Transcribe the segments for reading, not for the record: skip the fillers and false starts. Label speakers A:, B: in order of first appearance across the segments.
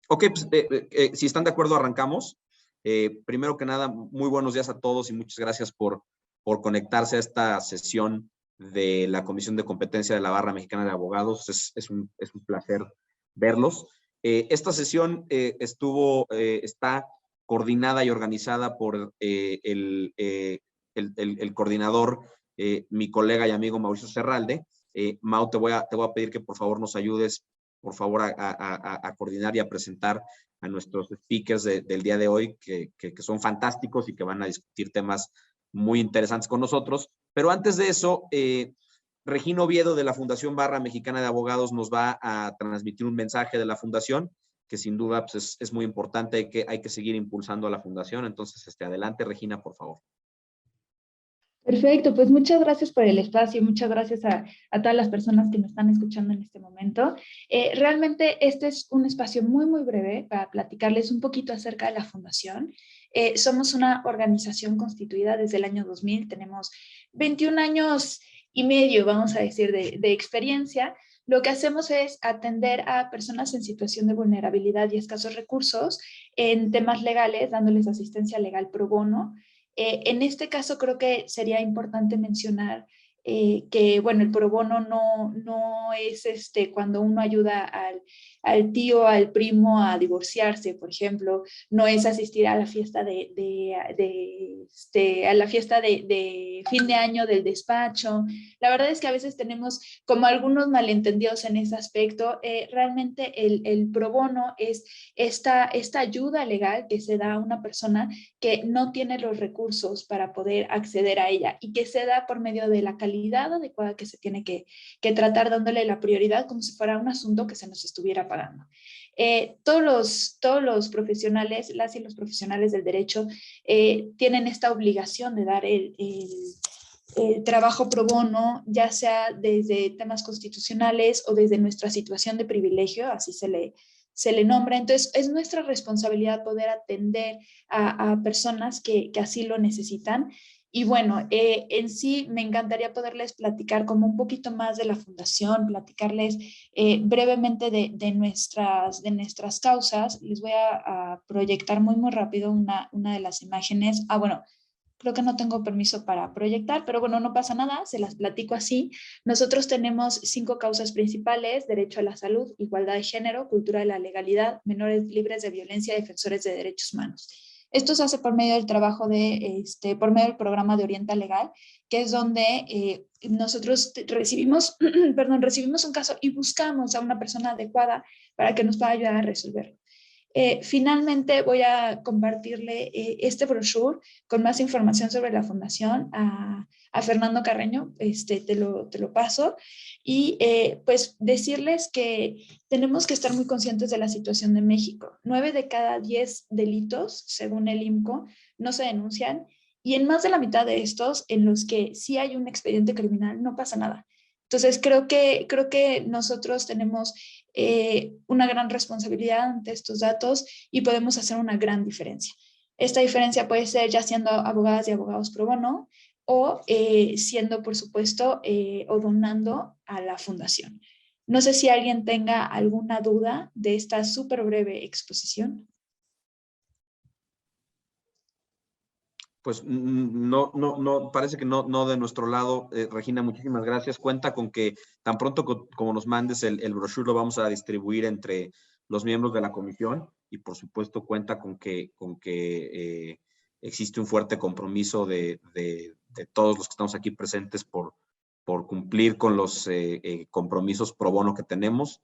A: Ok, pues, si están de acuerdo, arrancamos. Primero que nada, muy buenos días a todos y muchas gracias por conectarse a esta sesión de la Comisión de Competencia de la Barra Mexicana de Abogados. Es un placer verlos. Esta sesión está coordinada y organizada por el coordinador, mi colega y amigo Mauricio Serralde. Mau, te voy a pedir que por favor nos ayudes, por favor, a coordinar y a presentar a nuestros speakers del día de hoy, que son fantásticos y que van a discutir temas muy interesantes con nosotros. Pero antes de eso, Regino Oviedo de la Fundación Barra Mexicana de Abogados nos va a transmitir un mensaje de la Fundación, que sin duda pues, es muy importante, hay que seguir impulsando a la Fundación. Entonces, adelante, Regina, por favor.
B: Perfecto, pues muchas gracias por el espacio, muchas gracias a todas las personas que nos están escuchando en este momento. Realmente este es un espacio muy, muy breve para platicarles un poquito acerca de la Fundación. Somos una organización constituida desde el año 2000, tenemos 21 años y medio, vamos a decir, de experiencia. Lo que hacemos es atender a personas en situación de vulnerabilidad y escasos recursos en temas legales, dándoles asistencia legal pro bono. En este caso creo que sería importante mencionar que, bueno, el pro bono no es cuando uno ayuda al tío, al primo a divorciarse, por ejemplo, no es asistir a la fiesta a la fiesta de fin de año del despacho. La verdad es que a veces tenemos como algunos malentendidos en ese aspecto. Realmente el pro bono es esta ayuda legal que se da a una persona que no tiene los recursos para poder acceder a ella y que se da por medio de la calidad adecuada que se tiene que tratar, dándole la prioridad como si fuera un asunto que se nos estuviera pagando. Todos los profesionales, las y los profesionales del derecho tienen esta obligación de dar el trabajo pro bono, ya sea desde temas constitucionales o desde nuestra situación de privilegio, así se le nombra. Entonces, es nuestra responsabilidad poder atender a personas que así lo necesitan. Y bueno, en sí me encantaría poderles platicar como un poquito más de la fundación, platicarles brevemente de nuestras causas. Les voy a proyectar muy, muy rápido una de las imágenes. Bueno, creo que no tengo permiso para proyectar, pero bueno, no pasa nada, se las platico así. Nosotros tenemos 5 causas principales: derecho a la salud, igualdad de género, cultura de la legalidad, menores libres de violencia, defensores de derechos humanos. Esto se hace por medio del trabajo por medio del programa de Orienta Legal, que es donde nosotros recibimos, recibimos un caso y buscamos a una persona adecuada para que nos pueda ayudar a resolverlo. Finalmente voy a compartirle este brochure con más información sobre la fundación a Fernando Carreño. Te lo paso. Y pues decirles que tenemos que estar muy conscientes de la situación de México. 9 de cada 10 delitos, según el IMCO, no se denuncian, y en más de la mitad de estos, en los que sí hay un expediente criminal, no pasa nada. Entonces creo que nosotros tenemos una gran responsabilidad ante estos datos y podemos hacer una gran diferencia. Esta diferencia puede ser ya siendo abogadas y abogados pro bono o siendo, por supuesto, o donando a la fundación. No sé si alguien tenga alguna duda de esta súper breve exposición.
A: Pues no, parece que no de nuestro lado. Regina, muchísimas gracias. Cuenta con que tan pronto como nos mandes el brochure, lo vamos a distribuir entre los miembros de la comisión, y por supuesto cuenta con que existe un fuerte compromiso de todos los que estamos aquí presentes por cumplir con los compromisos pro bono que tenemos.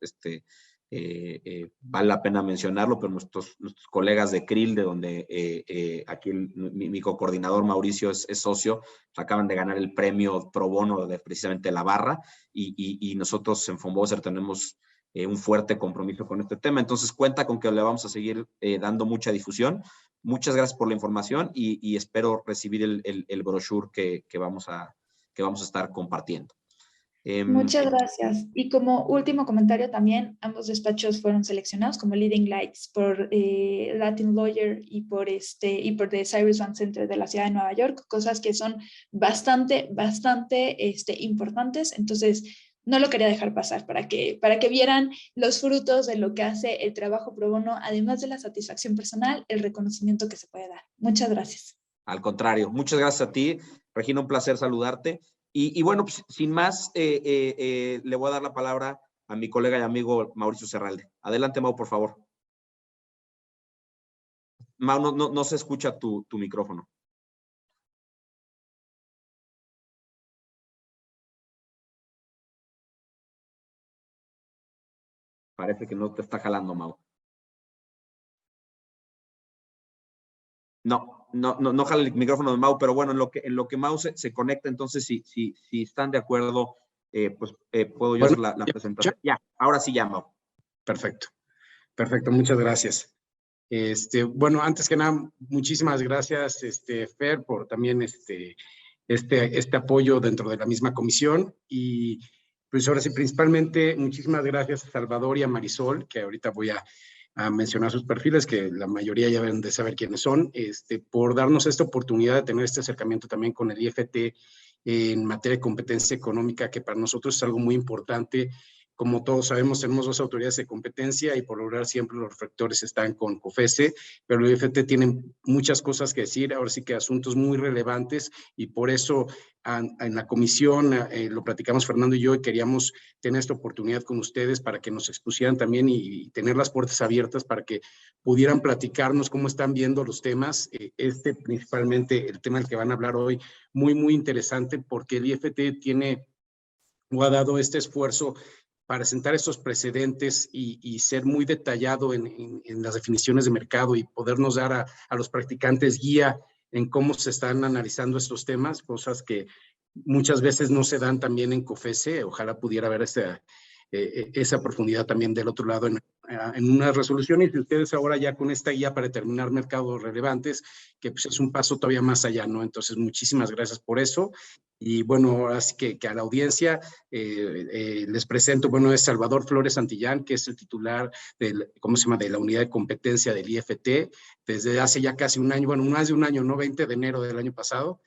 A: Vale la pena mencionarlo, pero nuestros colegas de CRIL, de donde aquí mi coordinador Mauricio es socio, acaban de ganar el premio pro bono de precisamente la barra, y nosotros en Fonboser tenemos un fuerte compromiso con este tema. Entonces cuenta con que le vamos a seguir dando mucha difusión. Muchas gracias por la información y espero recibir el brochure que vamos a estar compartiendo.
B: Muchas gracias. Y como último comentario también, ambos despachos fueron seleccionados como Leading Lights por Latin Lawyer y por The Cyrus One Center de la ciudad de Nueva York, cosas que son bastante importantes. Entonces, no lo quería dejar pasar para que vieran los frutos de lo que hace el trabajo pro bono, además de la satisfacción personal, el reconocimiento que se puede dar. Muchas gracias.
A: Al contrario, muchas gracias a ti, Regina, un placer saludarte. Y bueno, pues, sin más, le voy a dar la palabra a mi colega y amigo Mauricio Serralde. Adelante, Mau, por favor. Mau, no se escucha tu micrófono. Parece que no te está jalando, Mau. No jala el micrófono de Mau, pero bueno, en lo que Mau se conecta, entonces si están de acuerdo, pues puedo yo hacer la presentación. Ya, ahora sí ya, Mau.
C: Perfecto, muchas gracias. Bueno, antes que nada, muchísimas gracias, Fer, por también este apoyo dentro de la misma comisión. Y pues ahora sí, principalmente, muchísimas gracias a Salvador y a Marisol, que ahorita voy a mencionar sus perfiles, que la mayoría ya deben de saber quiénes son, por darnos esta oportunidad de tener este acercamiento también con el IFT en materia de competencia económica, que para nosotros es algo muy importante. Como todos sabemos, tenemos dos autoridades de competencia y por lograr siempre los rectores están con COFESE, pero el IFT tiene muchas cosas que decir, ahora sí que asuntos muy relevantes, y por eso en la comisión lo platicamos Fernando y yo, y queríamos tener esta oportunidad con ustedes para que nos expusieran también y tener las puertas abiertas para que pudieran platicarnos cómo están viendo los temas. Principalmente el tema del que van a hablar hoy, muy interesante, porque el IFT tiene o ha dado este esfuerzo para sentar estos precedentes y ser muy detallado en las definiciones de mercado y podernos dar a los practicantes guía en cómo se están analizando estos temas, cosas que muchas veces no se dan también en COFESE. Ojalá pudiera haber esa profundidad también del otro lado en unas resoluciones, y ustedes ahora ya con esta guía para determinar mercados relevantes, que pues es un paso todavía más allá, ¿no? Entonces, muchísimas gracias por eso. Y bueno, así que a la audiencia les presento, bueno, es Salvador Flores Santillán, que es el titular ¿cómo se llama?, de la unidad de competencia del IFT, desde hace ya casi un año, bueno, más de un año, ¿no? 20 de enero del año pasado.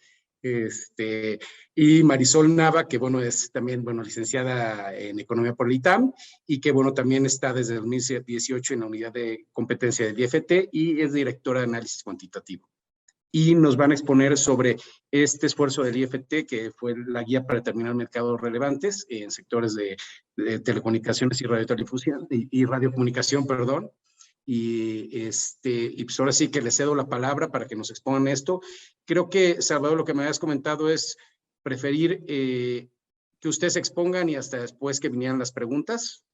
C: Y Marisol Nava, que bueno, es también, bueno, licenciada en Economía por el ITAM, y que bueno, también está desde 2018 en la unidad de competencia del IFT y es directora de análisis cuantitativo. Y nos van a exponer sobre este esfuerzo del IFT, que fue la guía para determinar mercados relevantes en sectores de telecomunicaciones y radiodifusión y radiocomunicación, perdón. Y pues ahora sí que le cedo la palabra para que nos expongan esto. Creo que, Salvador, lo que me habías comentado es preferir que ustedes expongan y hasta después que vinieran las preguntas.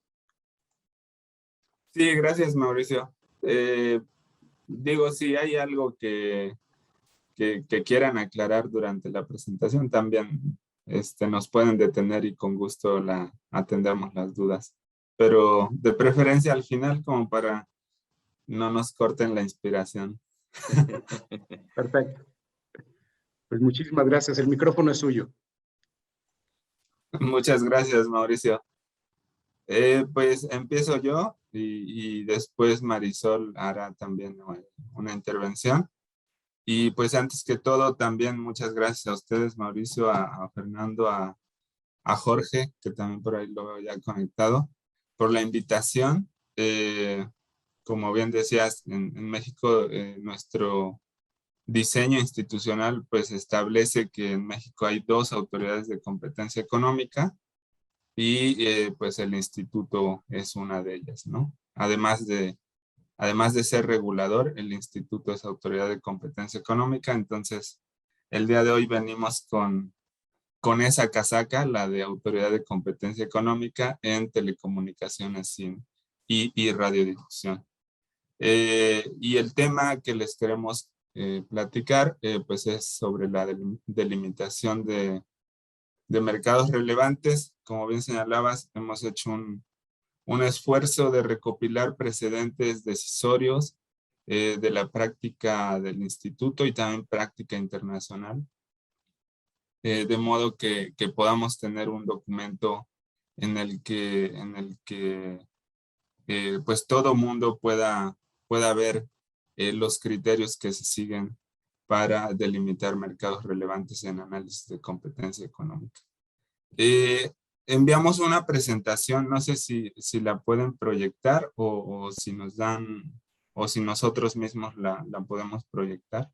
D: Sí, gracias, Mauricio. Digo, si hay algo que quieran aclarar durante la presentación, también nos pueden detener y con gusto atendemos las dudas. Pero de preferencia al final, como para no nos corten la inspiración.
C: Perfecto. Pues muchísimas gracias. El micrófono es suyo.
D: Muchas gracias, Mauricio. Pues empiezo yo y después Marisol hará también una intervención. Y pues antes que todo, también muchas gracias a ustedes, Mauricio, a Fernando, a Jorge, que también por ahí lo haya conectado, por la invitación. Como bien decías, en México nuestro diseño institucional pues establece que en México hay dos autoridades de competencia económica y pues el instituto es una de ellas, ¿no? Además de ser regulador, el instituto es autoridad de competencia económica. Entonces, el día de hoy venimos con esa casaca, la de autoridad de competencia económica en telecomunicaciones y radiodifusión. Y el tema que les queremos platicar, pues es sobre la delimitación de mercados relevantes. Como bien señalabas, hemos hecho un esfuerzo de recopilar precedentes decisorios de la práctica del instituto y también práctica internacional, de modo que podamos tener un documento en el que pues todo mundo pueda ver los criterios que se siguen para delimitar mercados relevantes en análisis de competencia económica. enviamos una presentación, no sé si la pueden proyectar o si nos dan, o si nosotros mismos la podemos proyectar.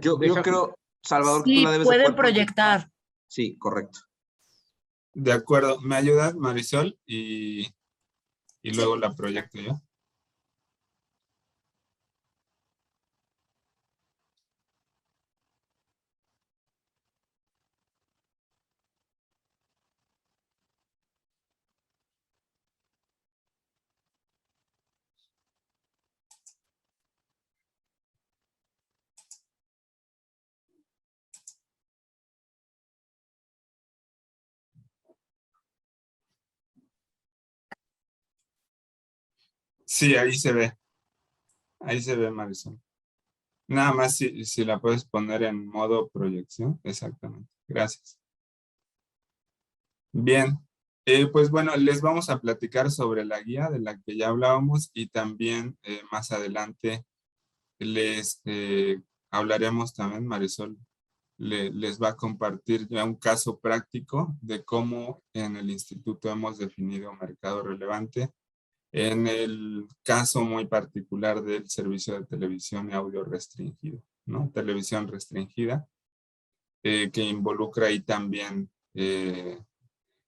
A: Yo creo, Salvador, que tú
E: Sí,
A: la debes de
E: pueden
A: poder proyectar.
E: proyectar.
A: Sí, correcto.
D: De acuerdo, ¿me ayudas, Marisol? Y luego
B: Sí.
D: la proyecto yo. Sí, ahí se ve. Ahí se ve, Marisol. Nada más si la puedes poner en modo proyección. Exactamente. Gracias. Bien. Pues bueno, les vamos a platicar sobre la guía de la que ya hablábamos y también más adelante les hablaremos también, Marisol les va a compartir ya un caso práctico de cómo en el instituto hemos definido mercado relevante en el caso muy particular del servicio de televisión y audio restringido, ¿no? Televisión restringida, que involucra ahí también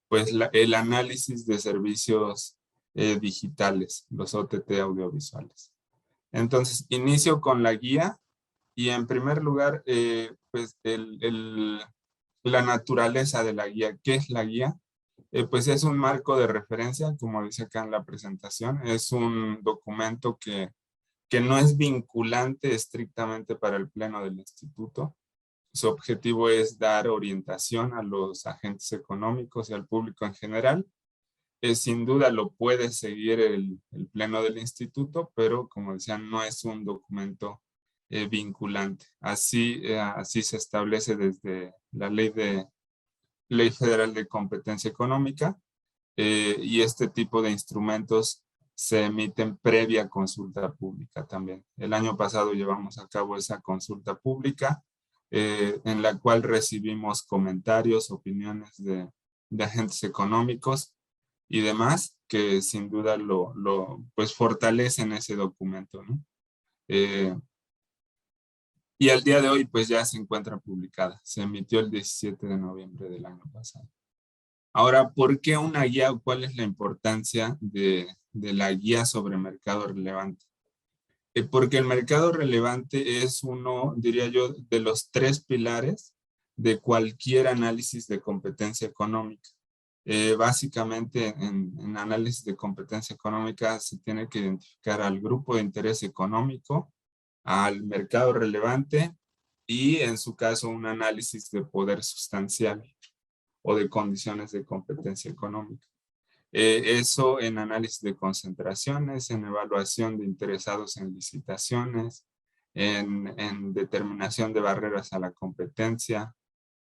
D: pues el análisis de servicios digitales, los OTT audiovisuales. Entonces, inicio con la guía y en primer lugar, pues la naturaleza de la guía. ¿Qué es la guía? Pues es un marco de referencia, como dice acá en la presentación. Es un documento que no es vinculante estrictamente para el pleno del instituto. Su objetivo es dar orientación a los agentes económicos y al público en general. Sin duda lo puede seguir el pleno del instituto, pero como decía, no es un documento vinculante. Así se establece desde la Ley Federal de Competencia Económica y este tipo de instrumentos se emiten previa consulta pública también. El año pasado llevamos a cabo esa consulta pública en la cual recibimos comentarios, opiniones de agentes económicos y demás que sin duda pues fortalecen ese documento, ¿no? Y al día de hoy pues ya se encuentra publicada. Se emitió el 17 de noviembre del año pasado. Ahora, ¿por qué una guía o cuál es la importancia de la guía sobre mercado relevante? Porque el mercado relevante es uno, diría yo, de los 3 pilares de cualquier análisis de competencia económica. Básicamente en análisis de competencia económica se tiene que identificar al grupo de interés económico, al mercado relevante y en su caso un análisis de poder sustancial o de condiciones de competencia económica. Eso en análisis de concentraciones, en evaluación de interesados en licitaciones, en determinación de barreras a la competencia,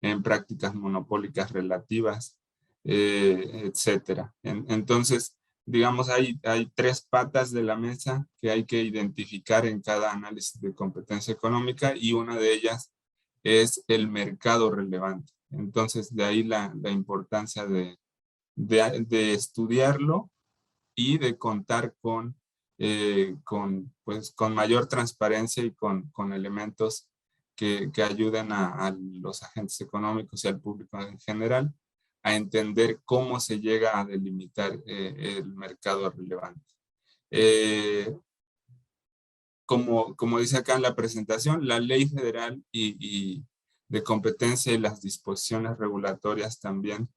D: en prácticas monopólicas relativas, etcétera. Entonces, digamos, hay 3 patas de la mesa que hay que identificar en cada análisis de competencia económica y una de ellas es el mercado relevante. Entonces, de ahí la importancia de estudiarlo y de contar con mayor transparencia y con elementos que ayuden a los agentes económicos y al público en general a entender cómo se llega a delimitar el mercado relevante. Como dice acá en la presentación, la Ley Federal y de Competencia y las disposiciones regulatorias también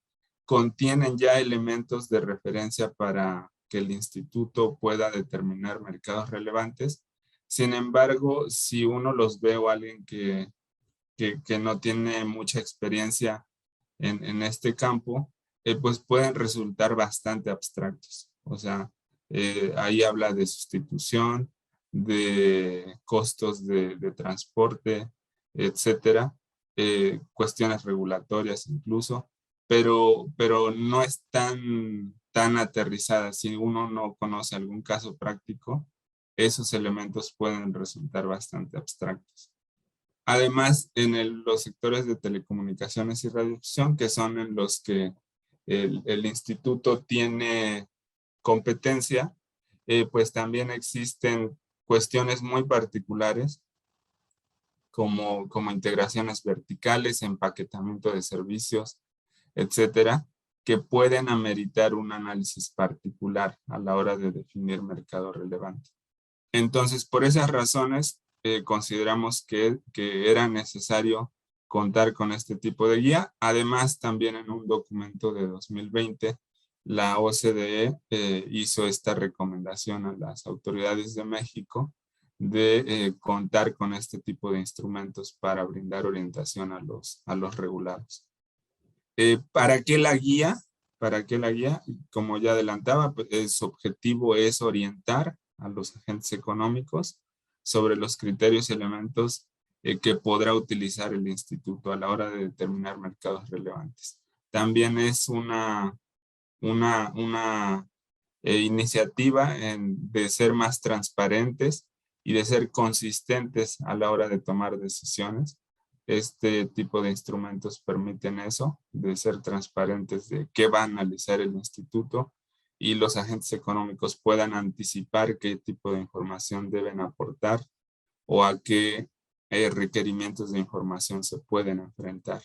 D: contienen ya elementos de referencia para que el instituto pueda determinar mercados relevantes. Sin embargo, si uno los ve o alguien que no tiene mucha experiencia en este campo, pues pueden resultar bastante abstractos. O sea, ahí habla de sustitución, de costos de transporte, etcétera, cuestiones regulatorias incluso, pero no es tan aterrizada. Si uno no conoce algún caso práctico, esos elementos pueden resultar bastante abstractos. Además, en los sectores de telecomunicaciones y radiodifusión, que son en los que el instituto tiene competencia, pues también existen cuestiones muy particulares como integraciones verticales, empaquetamiento de servicios, etcétera, que pueden ameritar un análisis particular a la hora de definir mercado relevante. Entonces, por esas razones, consideramos que era necesario contar con este tipo de guía. Además, también en un documento de 2020, la OCDE hizo esta recomendación a las autoridades de México de contar con este tipo de instrumentos para brindar orientación a los regulados. ¿Para qué la guía? ¿Para qué la guía? Como ya adelantaba, pues, su objetivo es orientar a los agentes económicos sobre los criterios y elementos que podrá utilizar el instituto a la hora de determinar mercados relevantes. También es una iniciativa de ser más transparentes y de ser consistentes a la hora de tomar decisiones. Este tipo de instrumentos permiten eso, de ser transparentes de qué va a analizar el instituto y los agentes económicos puedan anticipar qué tipo de información deben aportar o a qué requerimientos de información se pueden enfrentar.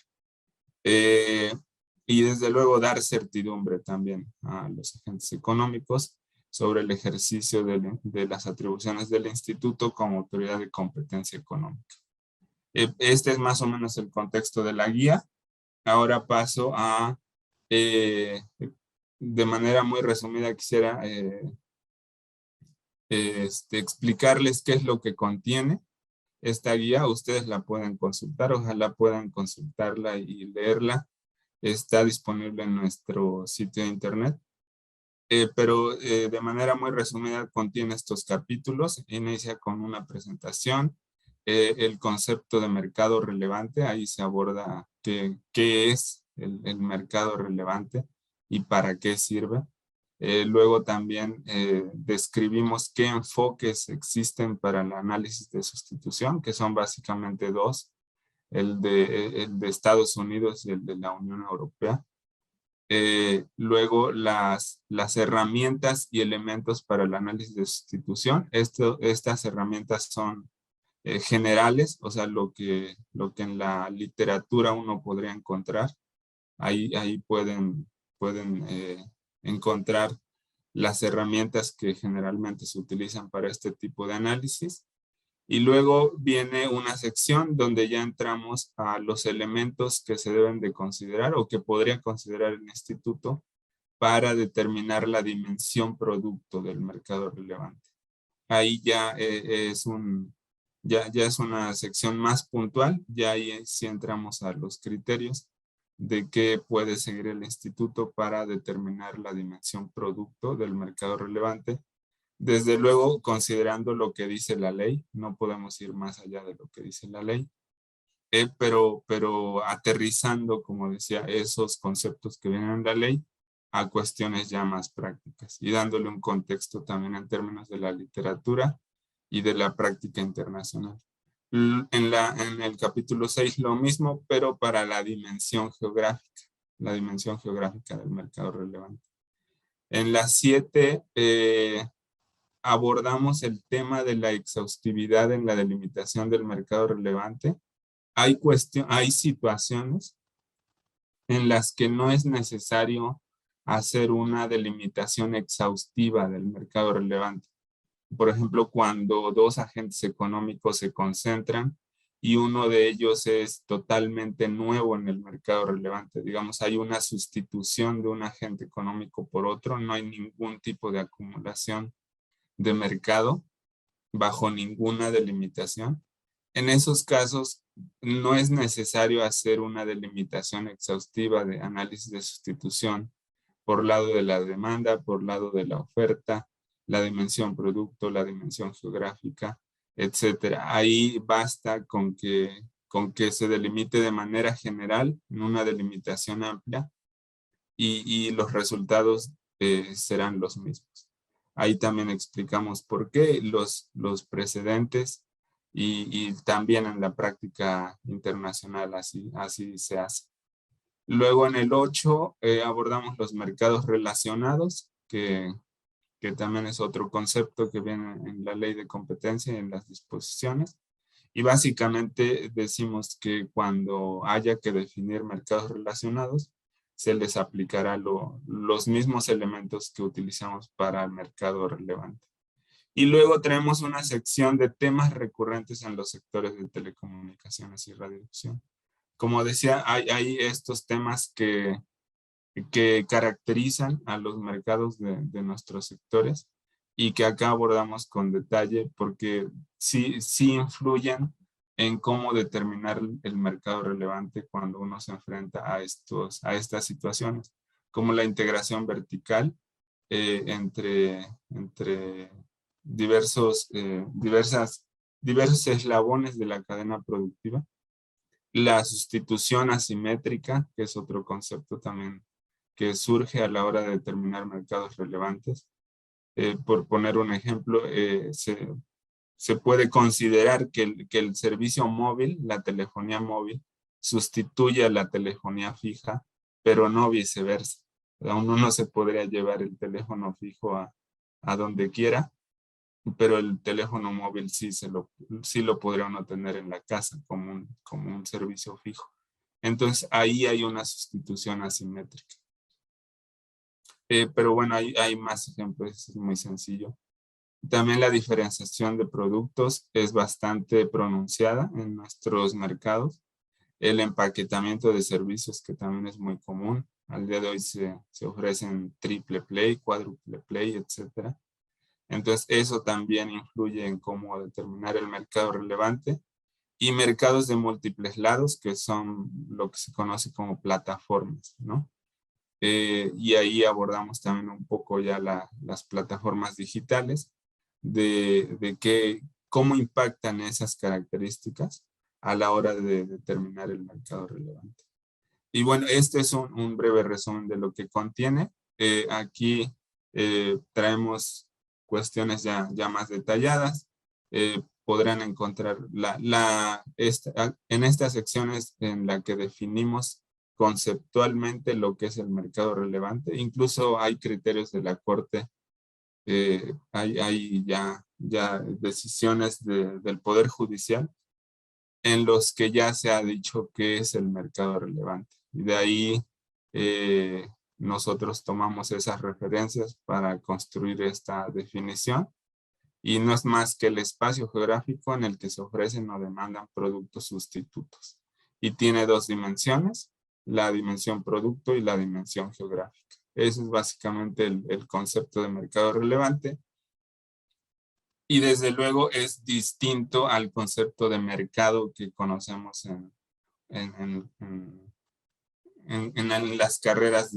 D: Y desde luego dar certidumbre también a los agentes económicos sobre el ejercicio de las atribuciones del instituto como autoridad de competencia económica. Este es más o menos el contexto de la guía. Ahora paso a, de manera muy resumida, quisiera explicarles qué es lo que contiene esta guía. Ustedes la pueden consultar, ojalá puedan consultarla y leerla. Está disponible en nuestro sitio de internet. Pero de manera muy resumida contiene estos capítulos. Inicia con una presentación, el concepto de mercado relevante. Ahí se aborda qué es el mercado relevante y para qué sirve. Luego también describimos qué enfoques existen para el análisis de sustitución, que son básicamente dos, el de Estados Unidos y el de la Unión Europea. Luego las herramientas y elementos para el análisis de sustitución. Estas herramientas son generales, o sea, lo que en la literatura uno podría encontrar. Ahí pueden encontrar las herramientas que generalmente se utilizan para este tipo de análisis. Y luego viene una sección donde ya entramos a los elementos que se deben de considerar o que podría considerar el instituto para determinar la dimensión producto del mercado relevante. Ahí ya es una sección más puntual, ya ahí sí entramos a los criterios de qué puede seguir el instituto para determinar la dimensión producto del mercado relevante. Desde luego, considerando lo que dice la ley, no podemos ir más allá de lo que dice la ley, pero aterrizando, como decía, esos conceptos que vienen en la ley a cuestiones ya más prácticas y dándole un contexto también en términos de la literatura y de la práctica internacional. En el capítulo 6 lo mismo, pero para la dimensión geográfica del mercado relevante. En la 7 abordamos el tema de la exhaustividad en la delimitación del mercado relevante. Hay situaciones en las que no es necesario hacer una delimitación exhaustiva del mercado relevante. Por ejemplo, cuando dos agentes económicos se concentran y uno de ellos es totalmente nuevo en el mercado relevante. Digamos, hay una sustitución de un agente económico por otro, no hay ningún tipo de acumulación de mercado bajo ninguna delimitación. En esos casos no es necesario hacer una delimitación exhaustiva de análisis de sustitución por lado de la demanda, por lado de la oferta, la dimensión producto, la dimensión geográfica, etcétera. Ahí basta con que se delimite de manera general en una delimitación amplia y los resultados serán los mismos. Ahí también explicamos por qué los precedentes y también en la práctica internacional así se hace. Luego en el 8 abordamos los mercados relacionados, que también es otro concepto que viene en la ley de competencia y en las disposiciones. Y básicamente decimos que cuando haya que definir mercados relacionados, se les aplicará los mismos elementos que utilizamos para el mercado relevante. Y luego tenemos una sección de temas recurrentes en los sectores de telecomunicaciones y radiodifusión. Como decía, hay estos temas que caracterizan a los mercados de nuestros sectores y que acá abordamos con detalle porque sí influyen en cómo determinar el mercado relevante cuando uno se enfrenta a estas situaciones, como la integración vertical entre diversos eslabones de la cadena productiva, la sustitución asimétrica, que es otro concepto también que surge a la hora de determinar mercados relevantes. Por poner un ejemplo, se puede considerar que el servicio móvil, la telefonía móvil, sustituye a la telefonía fija, pero no viceversa. Uno no se podría llevar el teléfono fijo a donde quiera, pero el teléfono móvil sí lo podría uno tener en la casa como un servicio fijo. Entonces ahí hay una sustitución asimétrica. Pero bueno, hay más ejemplos, es muy sencillo. También la diferenciación de productos es bastante pronunciada en nuestros mercados. El empaquetamiento de servicios, que también es muy común. Al día de hoy se ofrecen triple play, cuádruple play, etc. Entonces eso también influye en cómo determinar el mercado relevante. Y mercados de múltiples lados, que son lo que se conoce como plataformas, ¿no? Y ahí abordamos también un poco ya las plataformas digitales, de cómo impactan esas características a la hora de determinar el mercado relevante. Y bueno, este es un breve resumen de lo que contiene. Aquí traemos cuestiones ya más detalladas. Podrán encontrar en estas secciones en la que definimos conceptualmente lo que es el mercado relevante. Incluso hay criterios de la Corte, hay ya decisiones del Poder Judicial en los que ya se ha dicho qué es el mercado relevante. Y de ahí nosotros tomamos esas referencias para construir esta definición. Y no es más que el espacio geográfico en el que se ofrecen o demandan productos sustitutos. Y tiene dos dimensiones, la dimensión producto y la dimensión geográfica. Ese es básicamente el concepto de mercado relevante. Y desde luego es distinto al concepto de mercado que conocemos en las carreras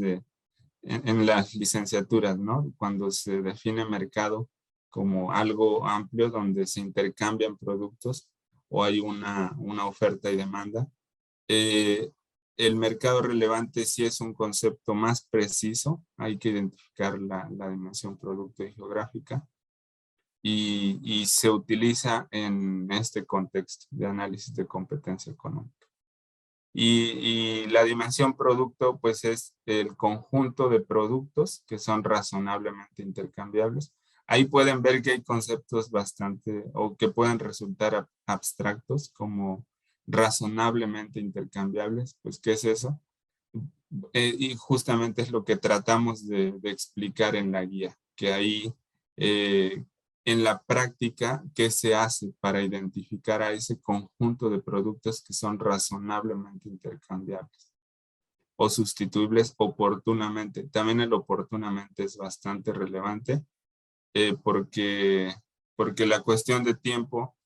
D: en las licenciaturas, ¿no? Cuando se define mercado como algo amplio donde se intercambian productos o hay una oferta y demanda. El mercado relevante sí es un concepto más preciso, hay que identificar la dimensión producto y geográfica y se utiliza en este contexto de análisis de competencia económica. Y la dimensión producto pues es el conjunto de productos que son razonablemente intercambiables. Ahí pueden ver que hay conceptos bastante o que pueden resultar abstractos como razonablemente intercambiables. Pues ¿qué es eso? Y justamente es lo que tratamos de explicar en la guía, que ahí en la práctica, ¿qué se hace para identificar a ese conjunto de productos que son razonablemente intercambiables o sustituibles oportunamente? También el oportunamente es bastante relevante porque la cuestión de tiempo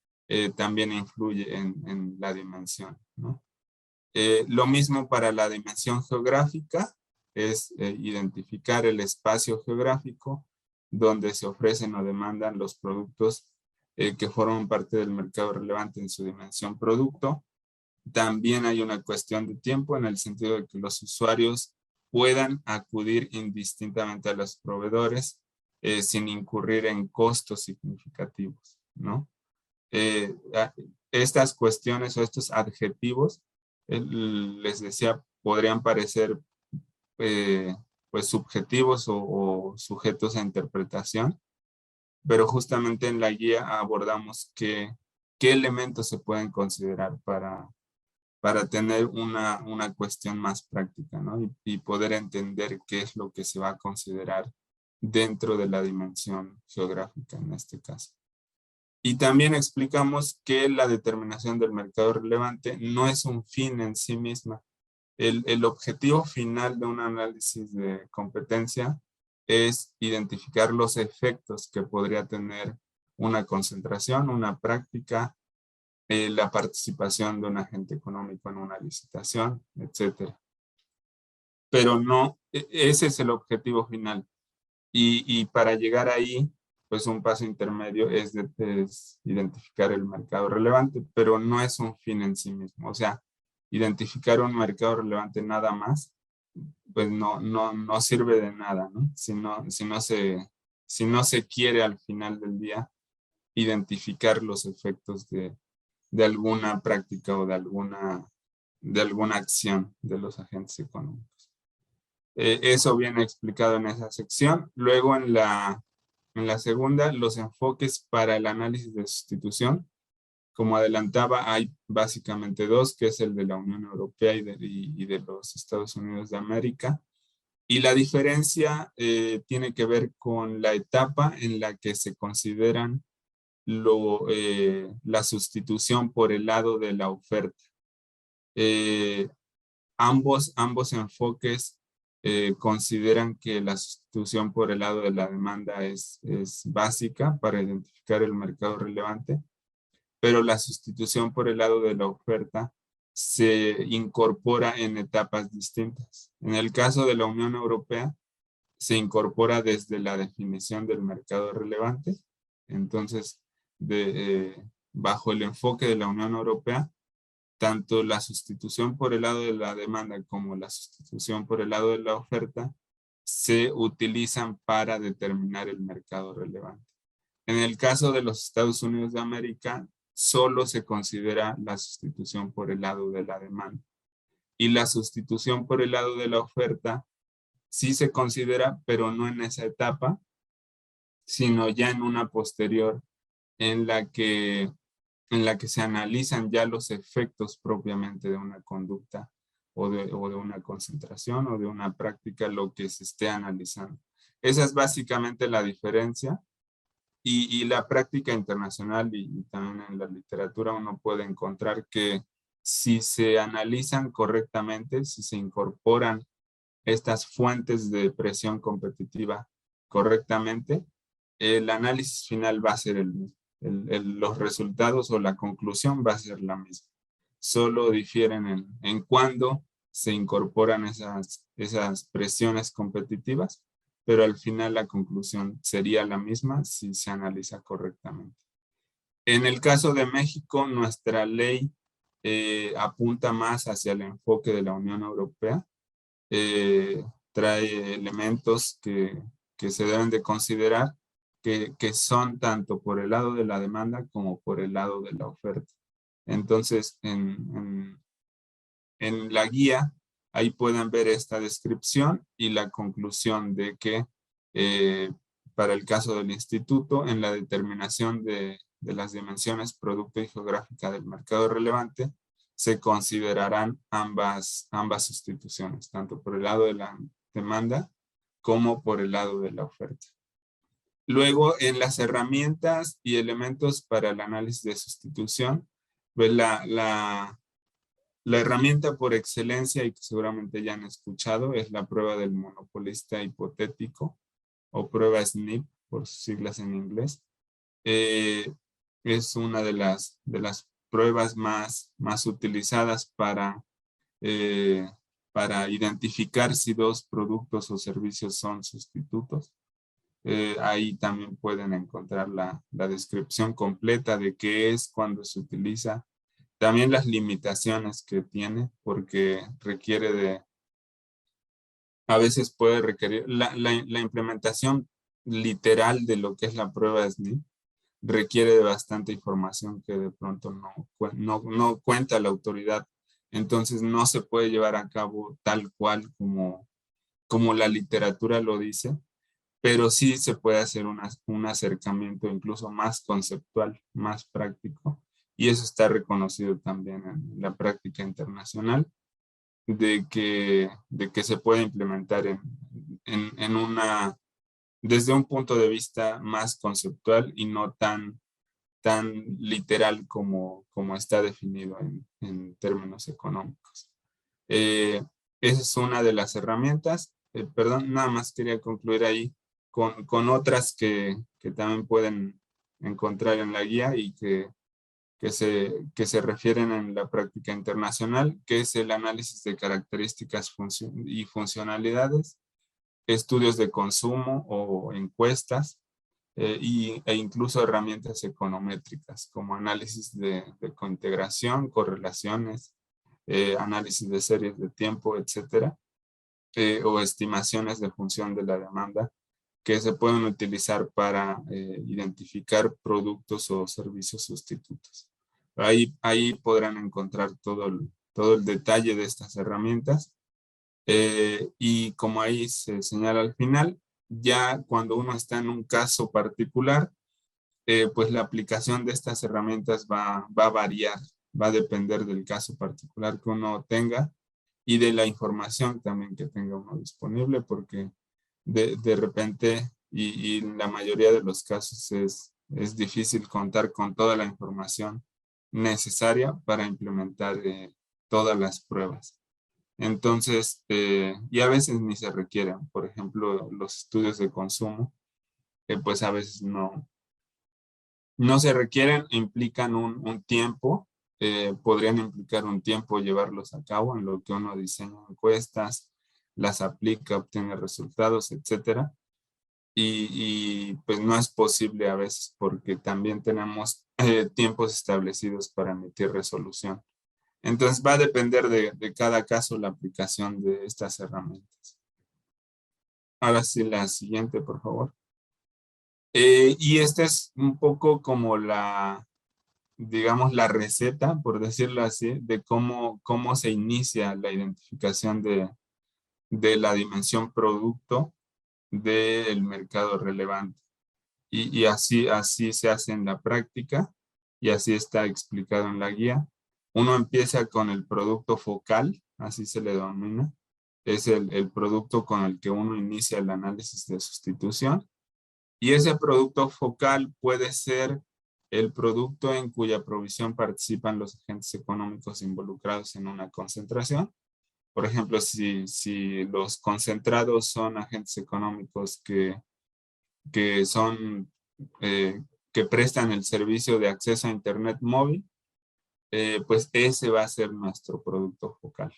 D: también influye en la dimensión, ¿no? Lo mismo para la dimensión geográfica, es identificar el espacio geográfico donde se ofrecen o demandan los productos que forman parte del mercado relevante en su dimensión producto. También hay una cuestión de tiempo en el sentido de que los usuarios puedan acudir indistintamente a los proveedores sin incurrir en costos significativos, ¿no? Estas cuestiones o estos adjetivos, les decía, podrían parecer pues subjetivos o sujetos a interpretación, pero justamente en la guía abordamos qué elementos se pueden considerar para tener una cuestión más práctica, ¿no? Y poder entender qué es lo que se va a considerar dentro de la dimensión geográfica en este caso. Y también explicamos que la determinación del mercado relevante no es un fin en sí misma. El objetivo final de un análisis de competencia es identificar los efectos que podría tener una concentración, una práctica, la participación de un agente económico en una licitación, etc. Pero no, ese es el objetivo final. Y para llegar ahí, pues un paso intermedio es identificar el mercado relevante, pero no es un fin en sí mismo. O sea, identificar un mercado relevante nada más, pues no sirve de nada, ¿no? Si no se quiere al final del día identificar los efectos de alguna práctica o de alguna acción de los agentes económicos. Eso viene explicado en esa sección. Luego en la segunda, los enfoques para el análisis de sustitución. Como adelantaba, hay básicamente dos, que es el de la Unión Europea y de los Estados Unidos de América. Y la diferencia tiene que ver con la etapa en la que se consideran la sustitución por el lado de la oferta. Ambos enfoques consideran que la sustitución por el lado de la demanda es básica para identificar el mercado relevante, pero la sustitución por el lado de la oferta se incorpora en etapas distintas. En el caso de la Unión Europea, se incorpora desde la definición del mercado relevante. Entonces, bajo el enfoque de la Unión Europea, tanto la sustitución por el lado de la demanda como la sustitución por el lado de la oferta se utilizan para determinar el mercado relevante. En el caso de los Estados Unidos de América, solo se considera la sustitución por el lado de la demanda. Y la sustitución por el lado de la oferta sí se considera, pero no en esa etapa, sino ya en una posterior en la que se analizan ya los efectos propiamente de una conducta o de una concentración o de una práctica, lo que se esté analizando. Esa es básicamente la diferencia. Y la práctica internacional y también en la literatura uno puede encontrar que si se analizan correctamente, si se incorporan estas fuentes de presión competitiva correctamente, el análisis final va a ser el mismo. Los resultados o la conclusión va a ser la misma. Solo difieren en cuándo se incorporan esas presiones competitivas, pero al final la conclusión sería la misma si se analiza correctamente. En el caso de México, nuestra ley apunta más hacia el enfoque de la Unión Europea. Trae elementos que se deben de considerar, que son tanto por el lado de la demanda como por el lado de la oferta. Entonces, en la guía, ahí pueden ver esta descripción y la conclusión de que para el caso del instituto, en la determinación de las dimensiones producto y geográfica del mercado relevante, se considerarán ambas sustituciones, tanto por el lado de la demanda como por el lado de la oferta. Luego, en las herramientas y elementos para el análisis de sustitución, pues la herramienta por excelencia, y que seguramente ya han escuchado, es la prueba del monopolista hipotético, o prueba SNIP, por sus siglas en inglés. Es una de las pruebas más utilizadas para identificar si dos productos o servicios son sustitutos. Ahí también pueden encontrar la descripción completa de qué es, cuándo se utiliza, también las limitaciones que tiene, porque a veces puede requerir, la implementación literal de lo que es la prueba SNIP requiere de bastante información que de pronto no cuenta la autoridad Entonces no se puede llevar a cabo tal cual como la literatura lo dice, pero sí se puede hacer un acercamiento incluso más conceptual, más práctico, y eso está reconocido también en la práctica internacional, de que se puede implementar desde un punto de vista más conceptual y no tan literal como está definido en términos económicos. Esa es una de las herramientas. Perdón, nada más quería concluir ahí con otras que también pueden encontrar en la guía y que se refieren en la práctica internacional, que es el análisis de características y funcionalidades, estudios de consumo o encuestas, e incluso herramientas econométricas como análisis de cointegración, correlaciones, análisis de series de tiempo, etcétera, o estimaciones de función de la demanda que se pueden utilizar para identificar productos o servicios sustitutos. Ahí podrán encontrar todo el detalle de estas herramientas. Y como ahí se señala al final, ya cuando uno está en un caso particular, pues la aplicación de estas herramientas va a variar, va a depender del caso particular que uno tenga y de la información también que tenga uno disponible, porque de repente y en la mayoría de los casos es difícil contar con toda la información necesaria para implementar todas las pruebas. Entonces, y a veces ni se requieren. Por ejemplo, los estudios de consumo, pues a veces no se requieren, implican un tiempo, podrían implicar un tiempo llevarlos a cabo en lo que uno diseña encuestas, las aplica, obtiene resultados, etcétera. Y pues no es posible a veces porque también tenemos tiempos establecidos para emitir resolución. Entonces va a depender de cada caso la aplicación de estas herramientas. Ahora sí, la siguiente, por favor. Y esta es un poco como digamos, la receta, por decirlo así, de cómo se inicia la identificación de la dimensión producto del mercado relevante. Y así se hace en la práctica y así está explicado en la guía. Uno empieza con el producto focal, así se le denomina. Es el producto con el que uno inicia el análisis de sustitución. Y ese producto focal puede ser el producto en cuya provisión participan los agentes económicos involucrados en una concentración. Por ejemplo, si los concentrados son agentes económicos que son, que prestan el servicio de acceso a Internet móvil, pues ese va a ser nuestro producto focal.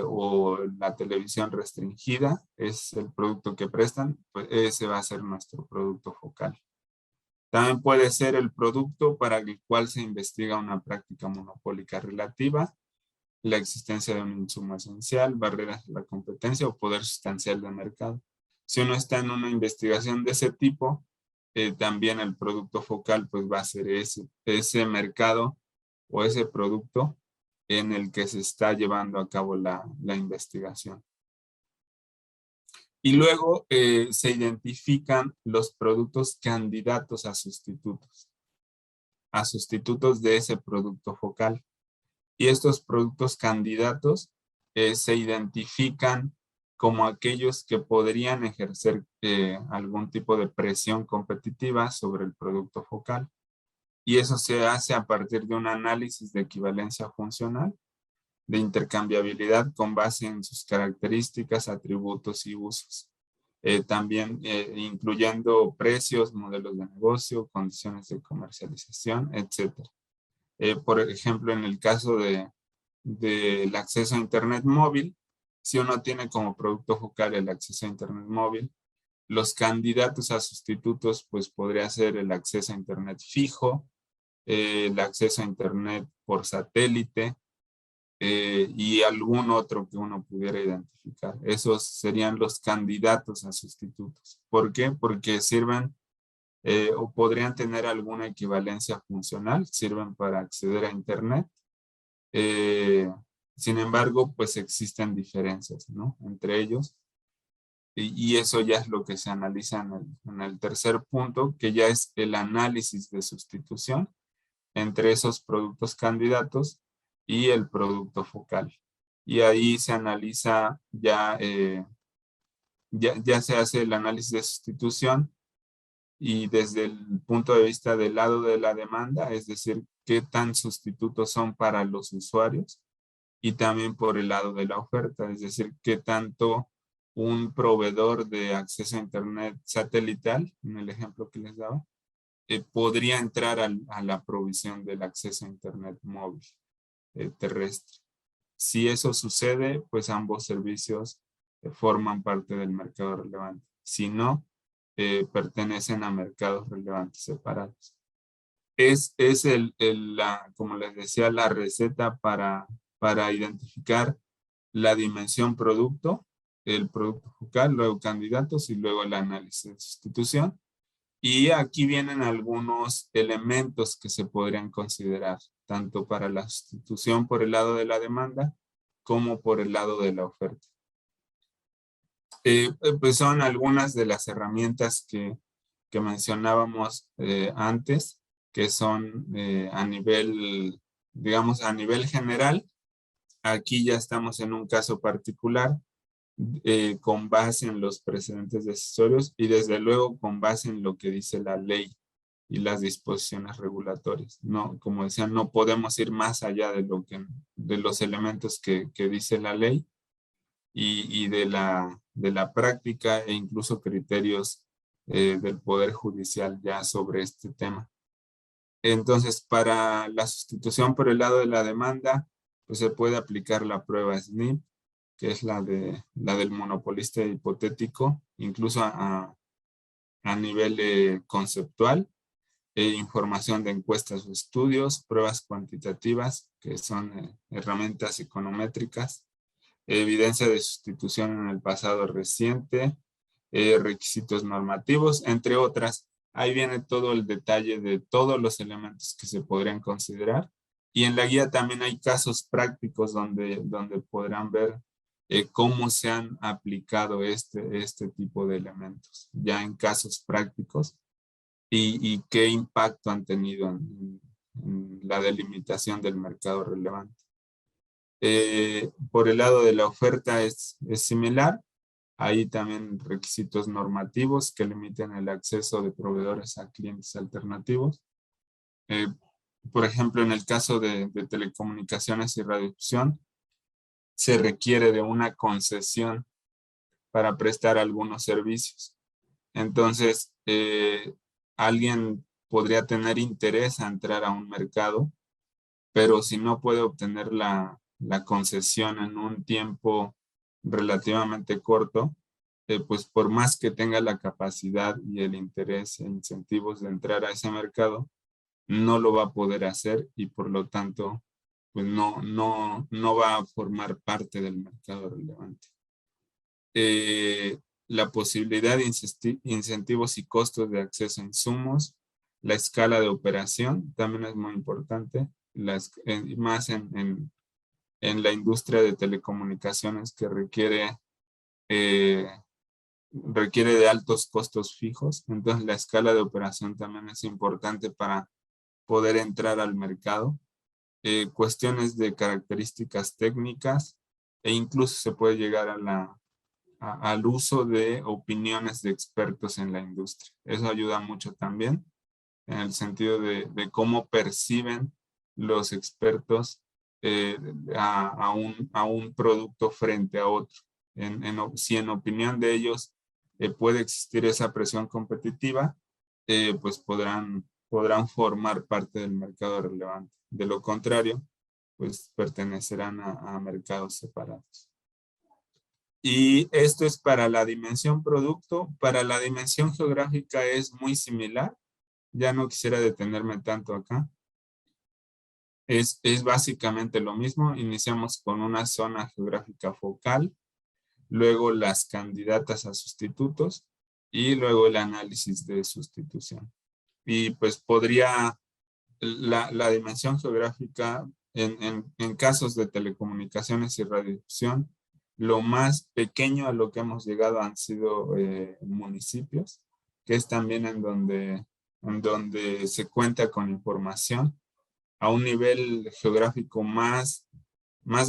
D: O la televisión restringida es el producto que prestan, pues ese va a ser nuestro producto focal. También puede ser el producto para el cual se investiga una práctica monopólica relativa, la existencia de un insumo esencial, barreras a la competencia o poder sustancial de mercado. Si uno está en una investigación de ese tipo, también el producto focal pues va a ser ese mercado o ese producto en el que se está llevando a cabo la investigación. Y luego se identifican los productos candidatos a sustitutos de ese producto focal. Y estos productos candidatos se identifican como aquellos que podrían ejercer algún tipo de presión competitiva sobre el producto focal. Y eso se hace a partir de un análisis de equivalencia funcional, de intercambiabilidad con base en sus características, atributos y usos. También incluyendo precios, modelos de negocio, condiciones de comercialización, etc. Por ejemplo, en el caso del acceso a Internet móvil, si uno tiene como producto focal el acceso a Internet móvil, los candidatos a sustitutos pues podría ser el acceso a Internet fijo, el acceso a Internet por satélite y algún otro que uno pudiera identificar. Esos serían los candidatos a sustitutos. ¿Por qué? Porque sirven o podrían tener alguna equivalencia funcional, sirven para acceder a Internet Sin embargo, pues existen diferencias, ¿no? Entre ellos. Y eso ya es lo que se analiza en el tercer punto, que ya es el análisis de sustitución entre esos productos candidatos y el producto focal. Y ahí se analiza ya se hace el análisis de sustitución y desde el punto de vista del lado de la demanda, es decir, qué tan sustitutos son para los usuarios, y también por el lado de la oferta, es decir, qué tanto un proveedor de acceso a Internet satelital, en el ejemplo que les daba, podría entrar a la provisión del acceso a Internet móvil terrestre. Si eso sucede, pues ambos servicios forman parte del mercado relevante. Si no, pertenecen a mercados relevantes separados. Es como les decía, la receta para identificar la dimensión producto, el producto focal, luego candidatos y luego el análisis de sustitución. Y aquí vienen algunos elementos que se podrían considerar, tanto para la sustitución por el lado de la demanda como por el lado de la oferta. Pues son algunas de las herramientas que mencionábamos antes, que son a nivel, digamos, a nivel general. Aquí ya estamos en un caso particular con base en los precedentes decisorios y desde luego con base en lo que dice la ley y las disposiciones regulatorias. No, como decía, no podemos ir más allá de los elementos que dice la ley y de la práctica e incluso criterios del Poder Judicial ya sobre este tema. Entonces, para la sustitución por el lado de la demanda, pues se puede aplicar la prueba SNIP, que es la del monopolista hipotético, incluso a nivel conceptual, información de encuestas o estudios, pruebas cuantitativas, que son herramientas econométricas, evidencia de sustitución en el pasado reciente, requisitos normativos, entre otras. Ahí viene todo el detalle de todos los elementos que se podrían considerar. Y en la guía también hay casos prácticos donde podrán ver cómo se han aplicado este tipo de elementos, ya en casos prácticos, y qué impacto han tenido en la delimitación del mercado relevante. Por el lado de la oferta es similar. Hay también requisitos normativos que limiten el acceso de proveedores a clientes alternativos. Por ejemplo, en el caso de telecomunicaciones y radiodifusión, se requiere de una concesión para prestar algunos servicios. Entonces, alguien podría tener interés a entrar a un mercado, pero si no puede obtener la concesión en un tiempo relativamente corto, pues por más que tenga la capacidad y el interés e incentivos de entrar a ese mercado, no lo va a poder hacer y por lo tanto pues no va a formar parte del mercado relevante. La posibilidad de incentivos y costos de acceso a insumos, la escala de operación también es muy importante, más en la industria de telecomunicaciones que requiere de altos costos fijos. Entonces la escala de operación también es importante para poder entrar al mercado. Cuestiones de características técnicas e incluso se puede llegar al uso de opiniones de expertos en la industria. Eso ayuda mucho también en el sentido de cómo perciben los expertos a un producto frente a otro. Si en opinión de ellos puede existir esa presión competitiva, pues podrán formar parte del mercado relevante. De lo contrario, pues pertenecerán a mercados separados. Y esto es para la dimensión producto. Para la dimensión geográfica es muy similar. Ya no quisiera detenerme tanto acá. Es básicamente lo mismo. Iniciamos con una zona geográfica focal, luego las candidatas a sustitutos y luego el análisis de sustitución. Y pues la dimensión geográfica en casos de telecomunicaciones y radiodifusión, lo más pequeño a lo que hemos llegado han sido municipios, que es también en donde se cuenta con información. A un nivel geográfico más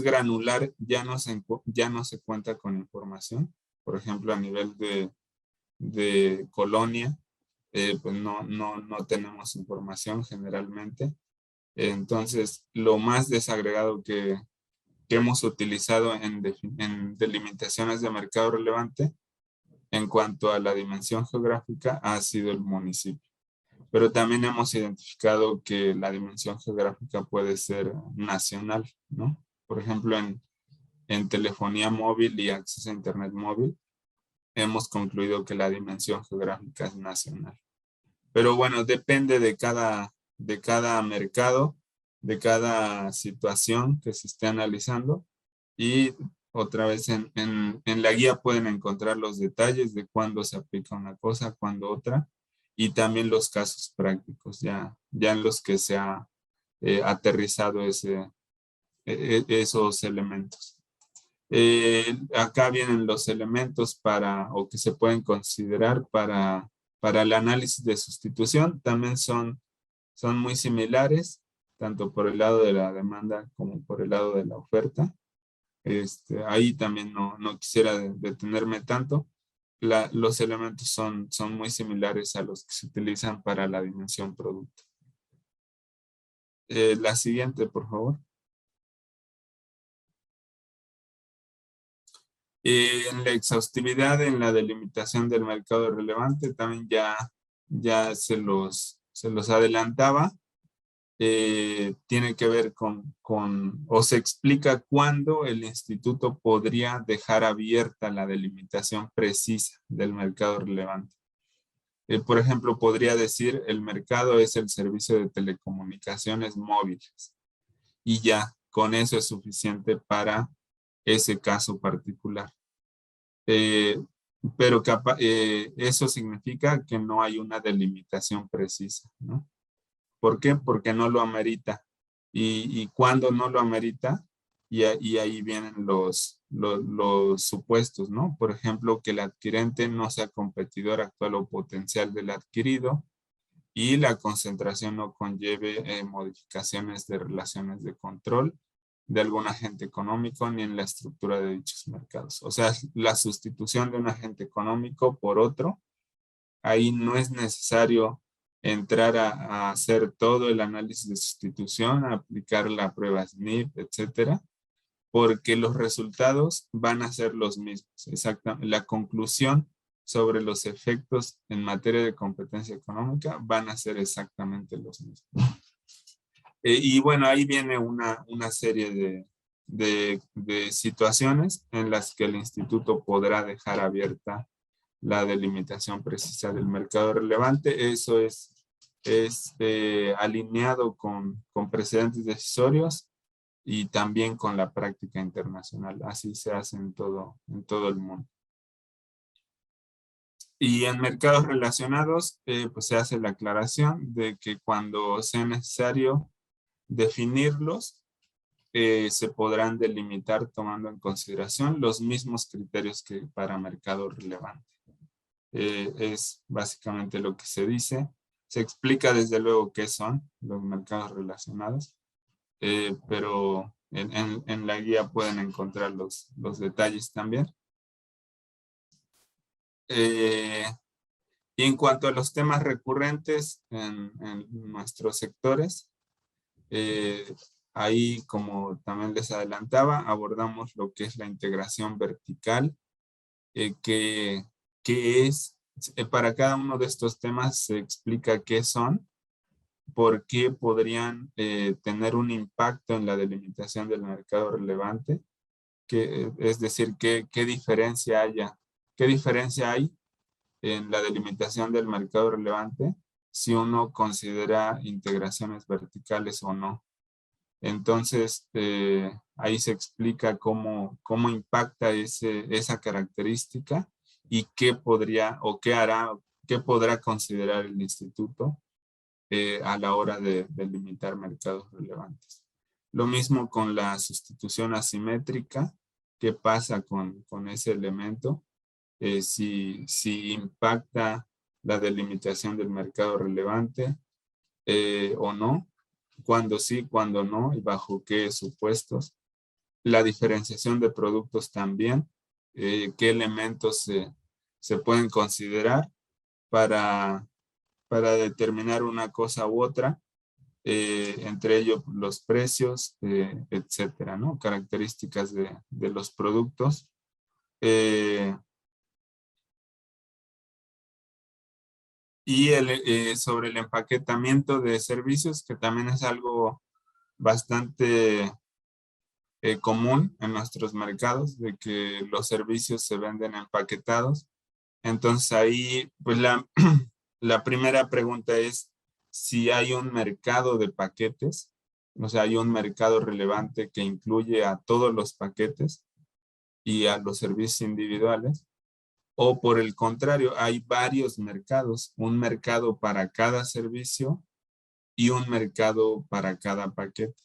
D: granular ya no se cuenta con información. Por ejemplo, a nivel de colonia, pues no tenemos información generalmente. Entonces, lo más desagregado que hemos utilizado en delimitaciones de mercado relevante en cuanto a la dimensión geográfica ha sido el municipio. Pero también hemos identificado que la dimensión geográfica puede ser nacional, ¿no? Por ejemplo, en telefonía móvil y acceso a internet móvil, hemos concluido que la dimensión geográfica es nacional. Pero bueno, depende de cada mercado, de cada situación que se esté analizando. Y otra vez en la guía pueden encontrar los detalles de cuándo se aplica una cosa, cuándo otra, y también los casos prácticos, ya en los que se ha aterrizado esos elementos. Acá vienen los elementos o que se pueden considerar para el análisis de sustitución. También son muy similares, tanto por el lado de la demanda como por el lado de la oferta. Ahí también no quisiera detenerme tanto. Los elementos son muy similares a los que se utilizan para la dimensión producto. La siguiente, por favor. En la exhaustividad, en la delimitación del mercado relevante, también ya se los adelantaba. Tiene que ver o se explica cuándo el instituto podría dejar abierta la delimitación precisa del mercado relevante. Por ejemplo, podría decir el mercado es el servicio de telecomunicaciones móviles y ya con eso es suficiente para ese caso particular. Pero eso significa que no hay una delimitación precisa, ¿no? ¿Por qué? Porque no lo amerita. Y cuando no lo amerita, y ahí vienen los supuestos, ¿no? Por ejemplo, que el adquirente no sea competidor actual o potencial del adquirido y la concentración no conlleve modificaciones de relaciones de control de algún agente económico ni en la estructura de dichos mercados. O sea, la sustitución de un agente económico por otro, ahí no es necesario entrar a hacer todo el análisis de sustitución, a aplicar la prueba SNP, etcétera, porque los resultados van a ser los mismos. Exactamente. La conclusión sobre los efectos en materia de competencia económica van a ser exactamente los mismos. Y bueno, ahí viene una serie de situaciones en las que el instituto podrá dejar abierta la delimitación precisa del mercado relevante. Eso es alineado con precedentes decisorios y también con la práctica internacional. Así se hace en todo el mundo. Y en mercados relacionados, pues se hace la aclaración de que cuando sea necesario definirlos, se podrán delimitar tomando en consideración los mismos criterios que para mercado relevante. Es básicamente lo que se dice. Se explica desde luego qué son los mercados relacionados, pero en la guía pueden encontrar los detalles también. Y en cuanto a los temas recurrentes en nuestros sectores, ahí, como también les adelantaba, abordamos lo que es la integración vertical, que es, para cada uno de estos temas se explica qué son, por qué podrían tener un impacto en la delimitación del mercado relevante, es decir, qué diferencia hay en la delimitación del mercado relevante si uno considera integraciones verticales o no. Entonces, ahí se explica cómo impacta esa característica y qué podría o qué podrá considerar el instituto a la hora de delimitar mercados relevantes. Lo mismo con la sustitución asimétrica. ¿Qué pasa con ese elemento? Si impacta la delimitación del mercado relevante o no. Cuándo sí, cuándo no y bajo qué supuestos. La diferenciación de productos también. ¿Qué elementos se pueden considerar para determinar una cosa u otra? Entre ellos los precios, etcétera, ¿no? Características de los productos. Y sobre el empaquetamiento de servicios, que también es algo bastante común en nuestros mercados, de que los servicios se venden empaquetados. Entonces ahí, pues la primera pregunta es si hay un mercado de paquetes, o sea, hay un mercado relevante que incluye a todos los paquetes y a los servicios individuales, o por el contrario, hay varios mercados, un mercado para cada servicio y un mercado para cada paquete.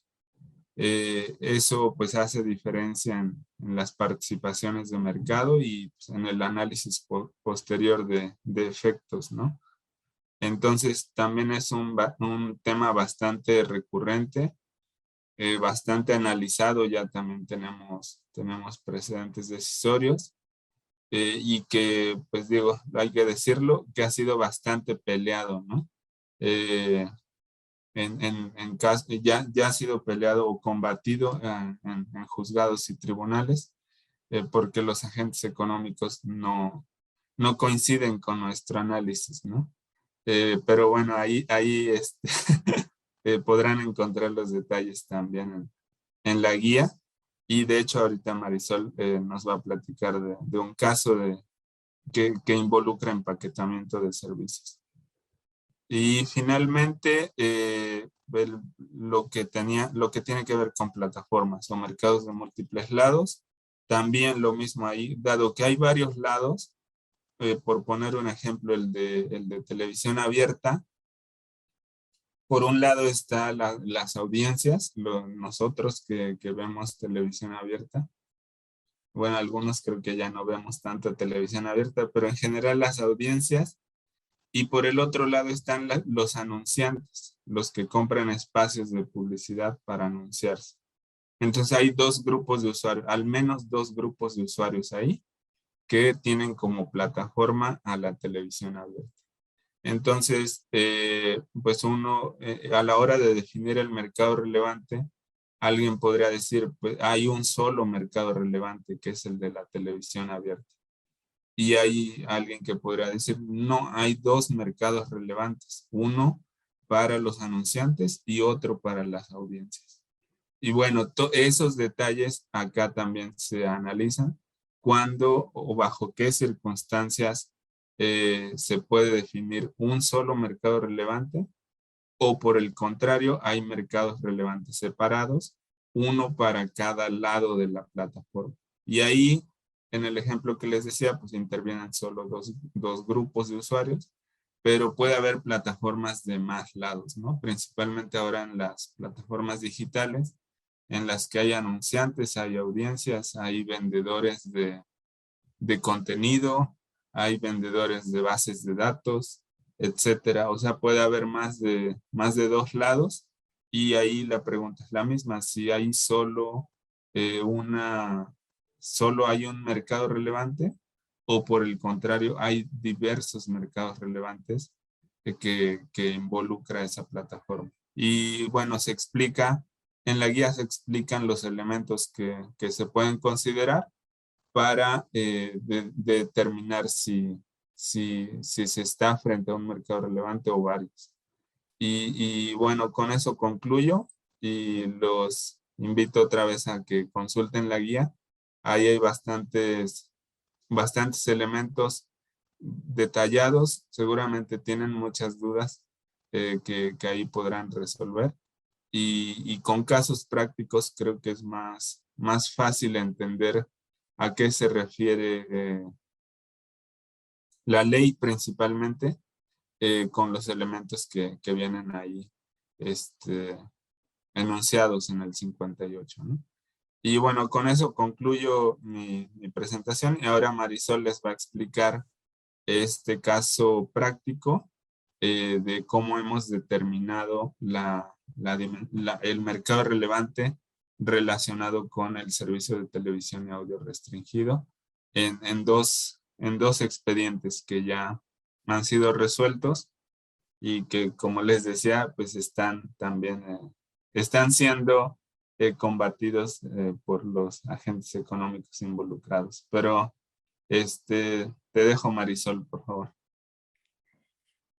D: Eso pues hace diferencia en las participaciones de mercado y pues, en el análisis posterior de efectos, ¿no? Entonces también es un tema bastante recurrente, bastante analizado, ya también tenemos precedentes decisorios y que pues digo, hay que decirlo, que ha sido bastante peleado, ¿no? En caso, ya ha sido peleado o combatido en juzgados y tribunales porque los agentes económicos no coinciden con nuestro análisis, ¿no? Pero bueno, ahí podrán encontrar los detalles también en la guía. Y de hecho ahorita Marisol nos va a platicar de un caso que involucra empaquetamiento de servicios. Y finalmente, lo que tiene que ver con plataformas o mercados de múltiples lados, también lo mismo ahí, dado que hay varios lados, por poner un ejemplo, el de televisión abierta, por un lado está las audiencias, nosotros que vemos televisión abierta. Bueno, algunos creo que ya no vemos tanto televisión abierta, pero en general las audiencias. Y por el otro lado están los anunciantes, los que compran espacios de publicidad para anunciarse. Entonces hay dos grupos de usuarios, al menos dos grupos de usuarios ahí, que tienen como plataforma a la televisión abierta. Entonces, pues uno, a la hora de definir el mercado relevante, alguien podría decir, pues hay un solo mercado relevante, que es el de la televisión abierta. Y hay alguien que podría decir, no, hay dos mercados relevantes, uno para los anunciantes y otro para las audiencias. Y bueno, esos detalles acá también se analizan cuándo o bajo qué circunstancias se puede definir un solo mercado relevante o por el contrario hay mercados relevantes separados, uno para cada lado de la plataforma. Y ahí, en el ejemplo que les decía, pues intervienen solo dos grupos de usuarios, pero puede haber plataformas de más lados, ¿no? Principalmente ahora en las plataformas digitales, en las que hay anunciantes, hay audiencias, hay vendedores de contenido, hay vendedores de bases de datos, etcétera. O sea, puede haber más de dos lados y ahí la pregunta es la misma. Si hay solo hay un mercado relevante o por el contrario hay diversos mercados relevantes que involucra esa plataforma. Y bueno, en la guía se explican los elementos que se pueden considerar para determinar si se está frente a un mercado relevante o varios. Y bueno, con eso concluyo y los invito otra vez a que consulten la guía. Ahí hay bastantes elementos detallados. Seguramente tienen muchas dudas que ahí podrán resolver. Y con casos prácticos creo que es más fácil entender a qué se refiere la ley principalmente con los elementos que vienen ahí enunciados en el 58, ¿no? Y bueno, con eso concluyo mi presentación y ahora Marisol les va a explicar este caso práctico de cómo hemos determinado el mercado relevante relacionado con el servicio de televisión y audio restringido en dos expedientes que ya han sido resueltos y que, como les decía, pues están también, están siendo combatidos por los agentes económicos involucrados. Pero te dejo, Marisol, por favor.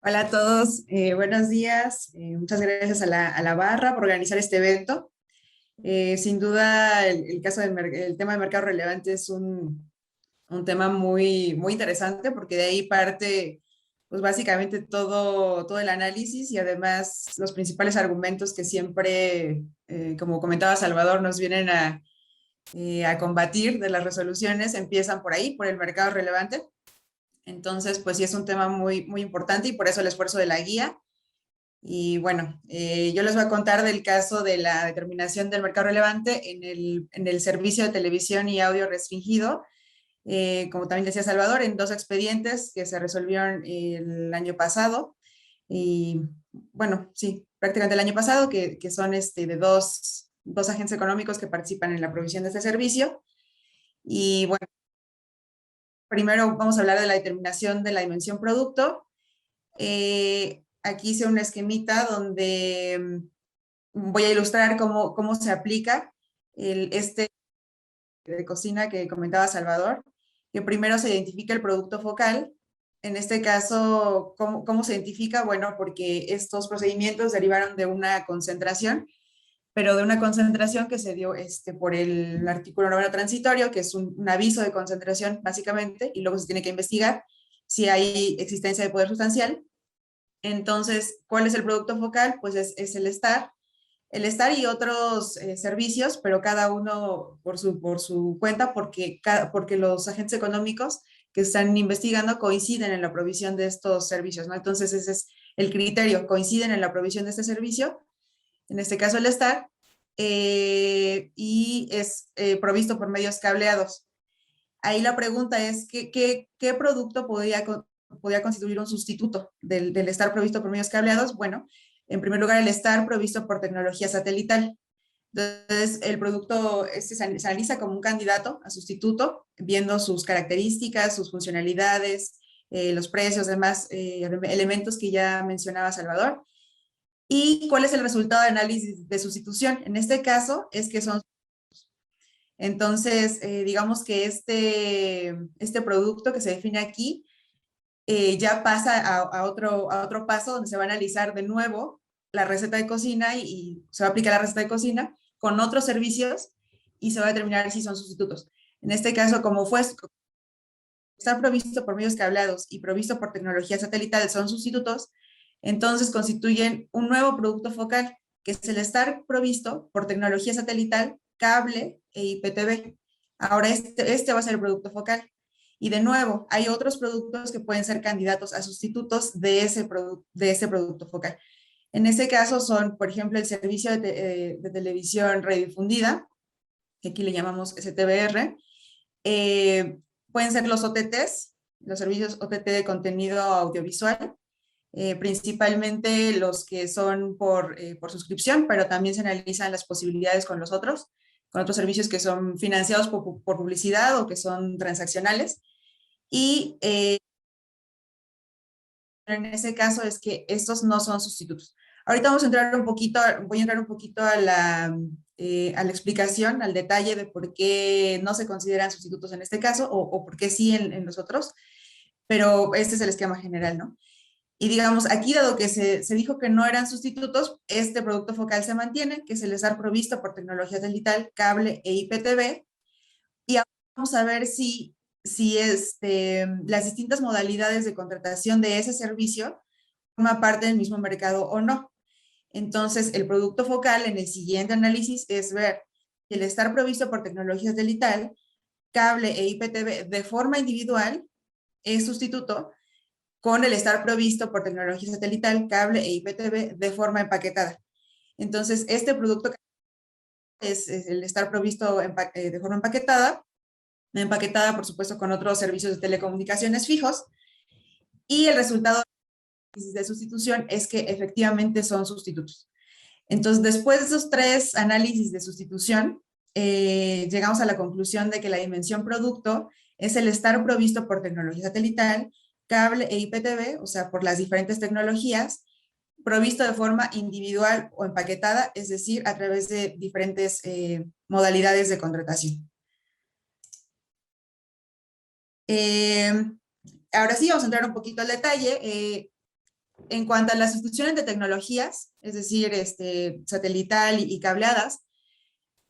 E: Hola a todos, buenos días. Muchas gracias a la Barra por organizar este evento. Sin duda, el caso el tema de mercado relevante es un tema muy, muy interesante porque de ahí parte, pues básicamente todo el análisis y además los principales argumentos que siempre, como comentaba Salvador, nos vienen a combatir de las resoluciones, empiezan por ahí, por el mercado relevante. Entonces, pues sí es un tema muy, muy importante y por eso el esfuerzo de la guía. Y bueno, yo les voy a contar del caso de la determinación del mercado relevante en el servicio de televisión y audio restringido, como también decía Salvador, en 2 expedientes que se resolvieron el año pasado. Y bueno, sí, prácticamente el año pasado, que son de dos agentes económicos que participan en la provisión de este servicio. Y bueno, primero vamos a hablar de la determinación de la dimensión producto. Aquí hice un esquemita donde voy a ilustrar cómo se aplica de cocina que comentaba Salvador, que primero se identifica el producto focal. En este caso, ¿cómo se identifica? Bueno, porque estos procedimientos derivaron de una concentración, pero de una concentración que se dio por el artículo 9 transitorio, que es un aviso de concentración, básicamente, y luego se tiene que investigar si hay existencia de poder sustancial. Entonces, ¿cuál es el producto focal? Pues es el STAR. El STAR y otros servicios, pero cada uno por su cuenta, porque los agentes económicos que están investigando coinciden en la provisión de estos servicios, ¿no? Entonces, ese es el criterio, coinciden en la provisión de este servicio, en este caso el STAR, y es provisto por medios cableados. Ahí la pregunta es, ¿qué producto podría constituir un sustituto del STAR provisto por medios cableados? Bueno, en primer lugar, el STAR provisto por tecnología satelital. Entonces, el producto se analiza como un candidato a sustituto, viendo sus características, sus funcionalidades, los precios, demás elementos que ya mencionaba Salvador. ¿Y cuál es el resultado de análisis de sustitución? En este caso, es que son... Entonces, digamos que este producto que se define aquí ya pasa a otro paso donde se va a analizar de nuevo la receta de cocina y se va a aplicar la receta de cocina con otros servicios y se va a determinar si son sustitutos. En este caso, como está provisto por medios cableados y provisto por tecnología satelital son sustitutos, entonces constituyen un nuevo producto focal, que es el estar provisto por tecnología satelital, cable e IPTV. Ahora este va a ser el producto focal. Y de nuevo, hay otros productos que pueden ser candidatos a sustitutos de ese producto focal. En este caso son, por ejemplo, el servicio de televisión rediofundida, que aquí le llamamos STBR. Pueden ser los OTTs, los servicios OTT de contenido audiovisual, principalmente los que son por suscripción, pero también se analizan las posibilidades con otros servicios que son financiados por publicidad o que son transaccionales. Y en ese caso es que estos no son sustitutos. Ahorita voy a entrar un poquito a la explicación, al detalle de por qué no se consideran sustitutos en este caso o por qué sí en los otros, pero este es el esquema general, ¿no? Y digamos, aquí dado que se dijo que no eran sustitutos, este producto focal se mantiene, que es el estar provisto por tecnología satelital, cable e IPTV. Y ahora vamos a ver si las distintas modalidades de contratación de ese servicio forman parte del mismo mercado o no. Entonces, el producto focal en el siguiente análisis es ver si el estar provisto por tecnología satelital, cable e IPTV de forma individual es sustituto con el estar provisto por tecnología satelital, cable e IPTV de forma empaquetada. Entonces, este producto es el estar provisto de forma empaquetada, por supuesto, con otros servicios de telecomunicaciones fijos, y el resultado de sustitución es que efectivamente son sustitutos. Entonces, después de esos 3 análisis de sustitución, llegamos a la conclusión de que la dimensión producto es el estar provisto por tecnología satelital, cable e IPTV, o sea, por las diferentes tecnologías, provisto de forma individual o empaquetada, es decir, a través de diferentes modalidades de contratación. Ahora sí, vamos a entrar un poquito al detalle. En cuanto a las sustituciones de tecnologías, es decir, satelital y cableadas,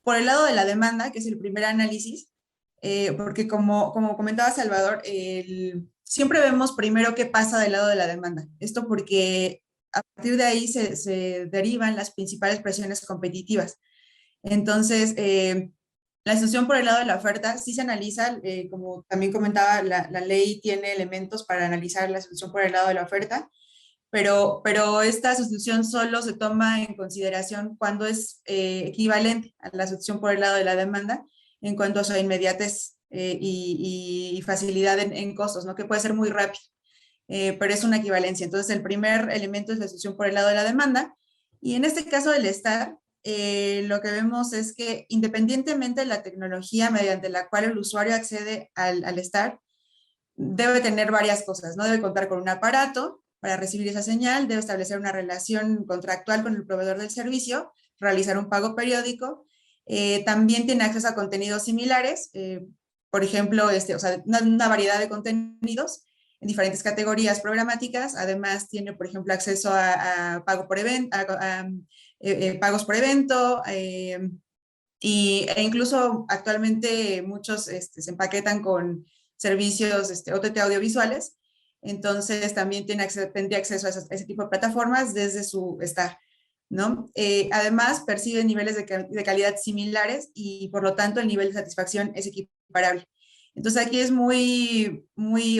E: por el lado de la demanda, que es el primer análisis, porque como comentaba Salvador, siempre vemos primero qué pasa del lado de la demanda. Esto porque a partir de ahí se derivan las principales presiones competitivas. Entonces, la sustitución por el lado de la oferta sí se analiza, como también comentaba, la ley tiene elementos para analizar la sustitución por el lado de la oferta, pero esta sustitución solo se toma en consideración cuando es equivalente a la sustitución por el lado de la demanda en cuanto a su inmediatez y facilidad en costos, ¿no? Que puede ser muy rápido, pero es una equivalencia. Entonces, el primer elemento es la sustitución por el lado de la demanda, y en este caso del STAR, lo que vemos es que independientemente de la tecnología mediante la cual el usuario accede al STAR, debe tener varias cosas, ¿no? Debe contar con un aparato para recibir esa señal, debe establecer una relación contractual con el proveedor del servicio, realizar un pago periódico, también tiene acceso a contenidos similares, por ejemplo, o sea, una variedad de contenidos en diferentes categorías programáticas. Además tiene, por ejemplo, acceso a pago por evento, pagos por evento, e incluso actualmente muchos se empaquetan con servicios OTT audiovisuales. Entonces también tendría acceso a ese tipo de plataformas desde su STAR, ¿no? Además percibe niveles de calidad similares y por lo tanto el nivel de satisfacción es equiparable. Entonces aquí es muy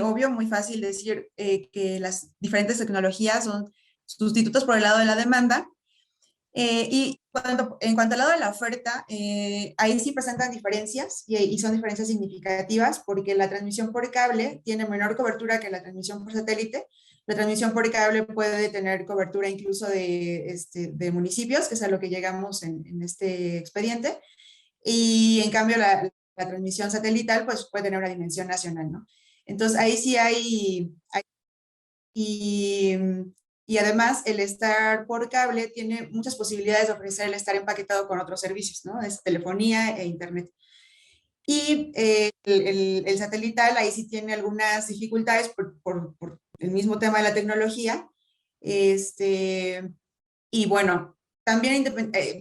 E: obvio, muy fácil decir que las diferentes tecnologías son sustitutos por el lado de la demanda. Y en cuanto al lado de la oferta, ahí sí presentan diferencias y son diferencias significativas, porque la transmisión por cable tiene menor cobertura que la transmisión por satélite. La transmisión por cable puede tener cobertura incluso de municipios, que es a lo que llegamos en este expediente, y en cambio la transmisión satelital pues puede tener una dimensión nacional, ¿no? Entonces ahí sí hay y además el estar por cable tiene muchas posibilidades de ofrecer el estar empaquetado con otros servicios, ¿no? Es telefonía e internet. Y el satelital ahí sí tiene algunas dificultades por el mismo tema de la tecnología. Y bueno, también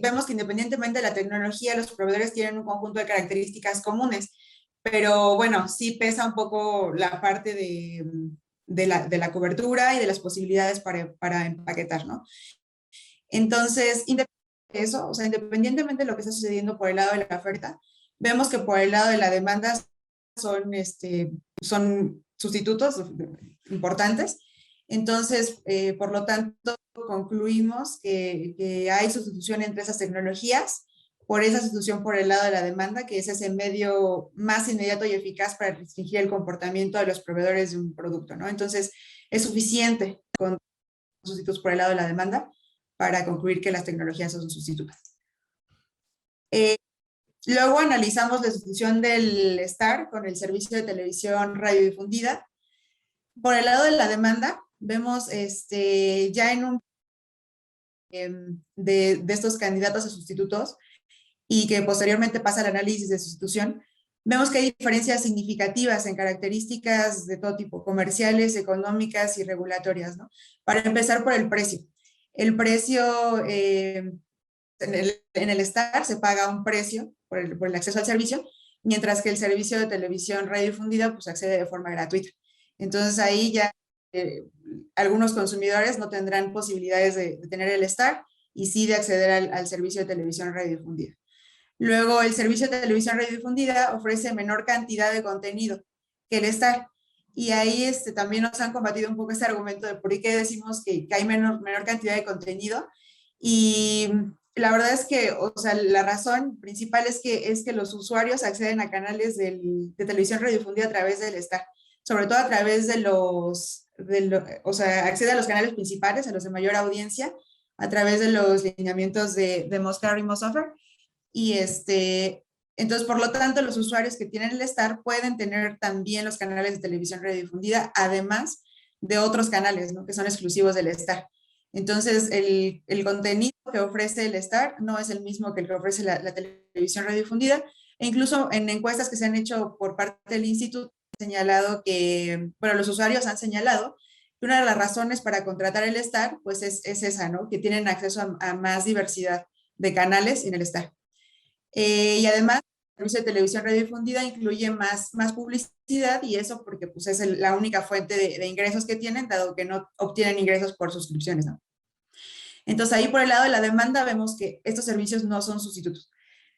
E: vemos que independientemente de la tecnología, los proveedores tienen un conjunto de características comunes, pero bueno, sí pesa un poco la parte de la cobertura y de las posibilidades para empaquetar, ¿no? Entonces, eso, o sea, independientemente de lo que está sucediendo por el lado de la oferta, vemos que por el lado de la demanda son sustitutos importantes. Entonces, por lo tanto, concluimos que hay sustitución entre esas tecnologías por esa sustitución por el lado de la demanda, que es ese medio más inmediato y eficaz para restringir el comportamiento de los proveedores de un producto, ¿no? Entonces, es suficiente con sustitutos por el lado de la demanda para concluir que las tecnologías son sustitutas. Luego analizamos la sustitución del STAR con el servicio de televisión radiodifundida. Por el lado de la demanda, vemos ya en un de estos candidatos a sustitutos y que posteriormente pasa al análisis de sustitución, vemos que hay diferencias significativas en características de todo tipo, comerciales, económicas y regulatorias, ¿no? Para empezar por el precio. El precio en el STAR se paga un precio por el acceso al servicio, mientras que el servicio de televisión radiodifundida pues accede de forma gratuita. Entonces ahí ya algunos consumidores no tendrán posibilidades de tener el STAR y sí de acceder al servicio de televisión radiodifundida. Luego, el servicio de televisión radiodifundida ofrece menor cantidad de contenido que el STAR. Y ahí también nos han combatido un poco este argumento de por qué decimos que hay menor cantidad de contenido. Y la verdad es que, o sea, la razón principal es que los usuarios acceden a canales de televisión radiodifundida a través del Star, sobre todo a través o sea, accede a los canales principales, a los de mayor audiencia, a través de los lineamientos de Most Carry, Most Offer. Y entonces, por lo tanto, los usuarios que tienen el Star pueden tener también los canales de televisión radiodifundida, además de otros canales, ¿no?, que son exclusivos del Star. Entonces, el contenido que ofrece el Star no es el mismo que el que ofrece la televisión radiodifundida. E incluso en encuestas que se han hecho por parte del instituto, han señalado que, bueno, los usuarios han señalado que una de las razones para contratar el Star, pues es esa, ¿no?, que tienen acceso a más diversidad de canales en el Star. Y además, el servicio de televisión radiodifundida incluye más publicidad, y eso porque pues, es la única fuente de ingresos que tienen, dado que no obtienen ingresos por suscripciones, ¿no? Entonces, ahí por el lado de la demanda vemos que estos servicios no son sustitutos.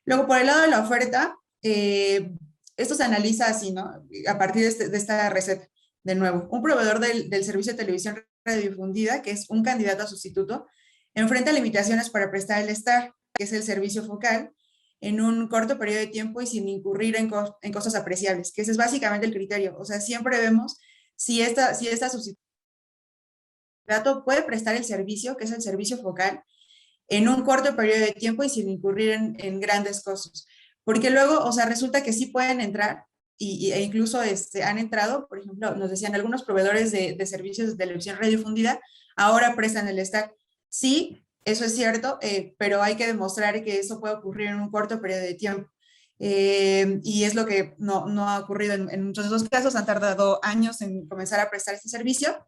E: Luego, por el lado de la oferta, esto se analiza así, ¿no?, a partir de esta receta. De nuevo, un proveedor del servicio de televisión radiodifundida, que es un candidato a sustituto, enfrenta limitaciones para prestar el Star, que es el servicio focal, en un corto periodo de tiempo y sin incurrir en costos apreciables, que ese es básicamente el criterio. O sea, siempre vemos si esta sustitución puede prestar el servicio, que es el servicio focal, en un corto periodo de tiempo y sin incurrir en grandes costos. Porque luego, o sea, resulta que sí pueden entrar, e incluso han entrado, por ejemplo, nos decían algunos proveedores de servicios de televisión radiodifundida, ahora prestan el Star. Sí, eso es cierto, pero hay que demostrar que eso puede ocurrir en un corto periodo de tiempo. Y es lo que no ha ocurrido en muchos de esos casos. Han tardado años en comenzar a prestar este servicio.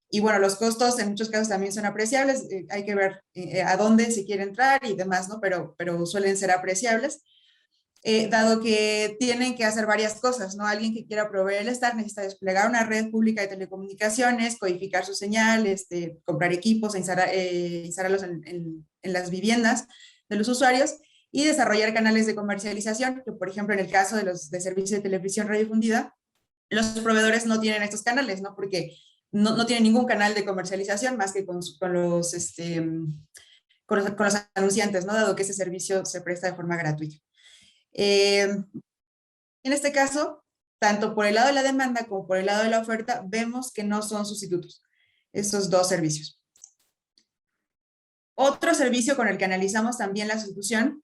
E: Y bueno, los costos en muchos casos también son apreciables. Hay que ver a dónde se quiere entrar y demás, ¿no? Pero suelen ser apreciables. Dado que tienen que hacer varias cosas, ¿no? Alguien que quiera proveer el Star necesita desplegar una red pública de telecomunicaciones, codificar su señal, comprar equipos, instalarlos en las viviendas de los usuarios y desarrollar canales de comercialización, que por ejemplo en el caso de los de servicios de televisión radiodifundida, los proveedores no tienen estos canales, ¿no? Porque no tienen ningún canal de comercialización más que con los anunciantes, ¿no? Dado que ese servicio se presta de forma gratuita. En este caso, tanto por el lado de la demanda como por el lado de la oferta, vemos que no son sustitutos estos dos servicios. Otro servicio con el que analizamos también la sustitución,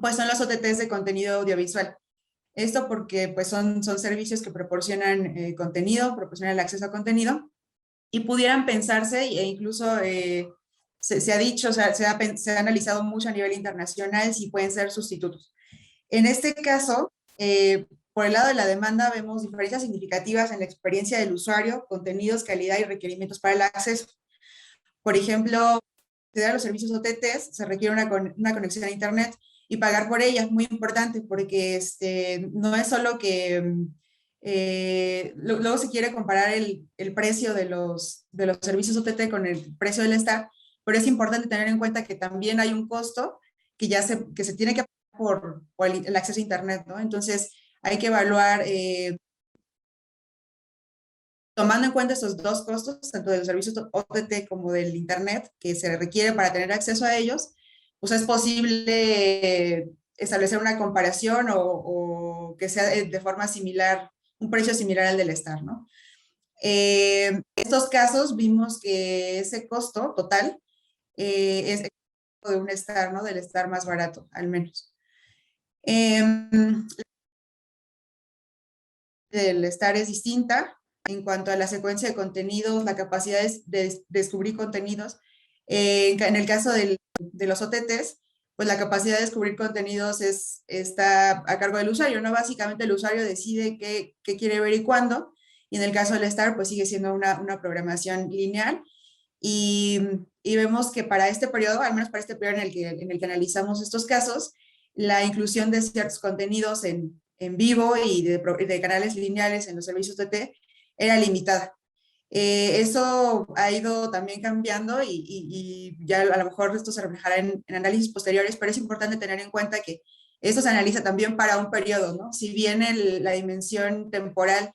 E: pues son los OTTs de contenido audiovisual. Esto porque pues son servicios que proporcionan contenido, proporcionan el acceso a contenido, y pudieran pensarse, e incluso se ha dicho, o sea, se ha analizado mucho a nivel internacional si pueden ser sustitutos. En este caso, por el lado de la demanda, vemos diferencias significativas en la experiencia del usuario, contenidos, calidad y requerimientos para el acceso. Por ejemplo, acceder a los servicios OTTs se requiere una conexión a Internet y pagar por ella es muy importante porque no es solo que luego se quiere comparar el precio de los servicios OTT con el precio del Star, pero es importante tener en cuenta que también hay un costo que se tiene que pagar por el acceso a Internet, ¿no? Entonces, hay que evaluar, tomando en cuenta estos dos costos, tanto de los servicios OTT como del Internet, que se requiere para tener acceso a ellos, pues es posible establecer una comparación o que sea de forma similar, un precio similar al del Star, ¿no? En estos casos vimos que ese costo total es de un Star, ¿no? Del Star más barato, al menos. El Star es distinta en cuanto a la secuencia de contenidos, la capacidad de descubrir contenidos. En el caso de los OTTs, pues la capacidad de descubrir contenidos está a cargo del usuario, ¿no? Básicamente el usuario decide qué quiere ver y cuándo, y en el caso del Star, pues sigue siendo una programación lineal. Y vemos que para este periodo, al menos para este periodo en el que analizamos estos casos, la inclusión de ciertos contenidos en vivo y de canales lineales en los servicios OTT era limitada. Eso ha ido también cambiando y ya a lo mejor esto se reflejará en análisis posteriores, pero es importante tener en cuenta que esto se analiza también para un periodo, ¿no? Si bien la dimensión temporal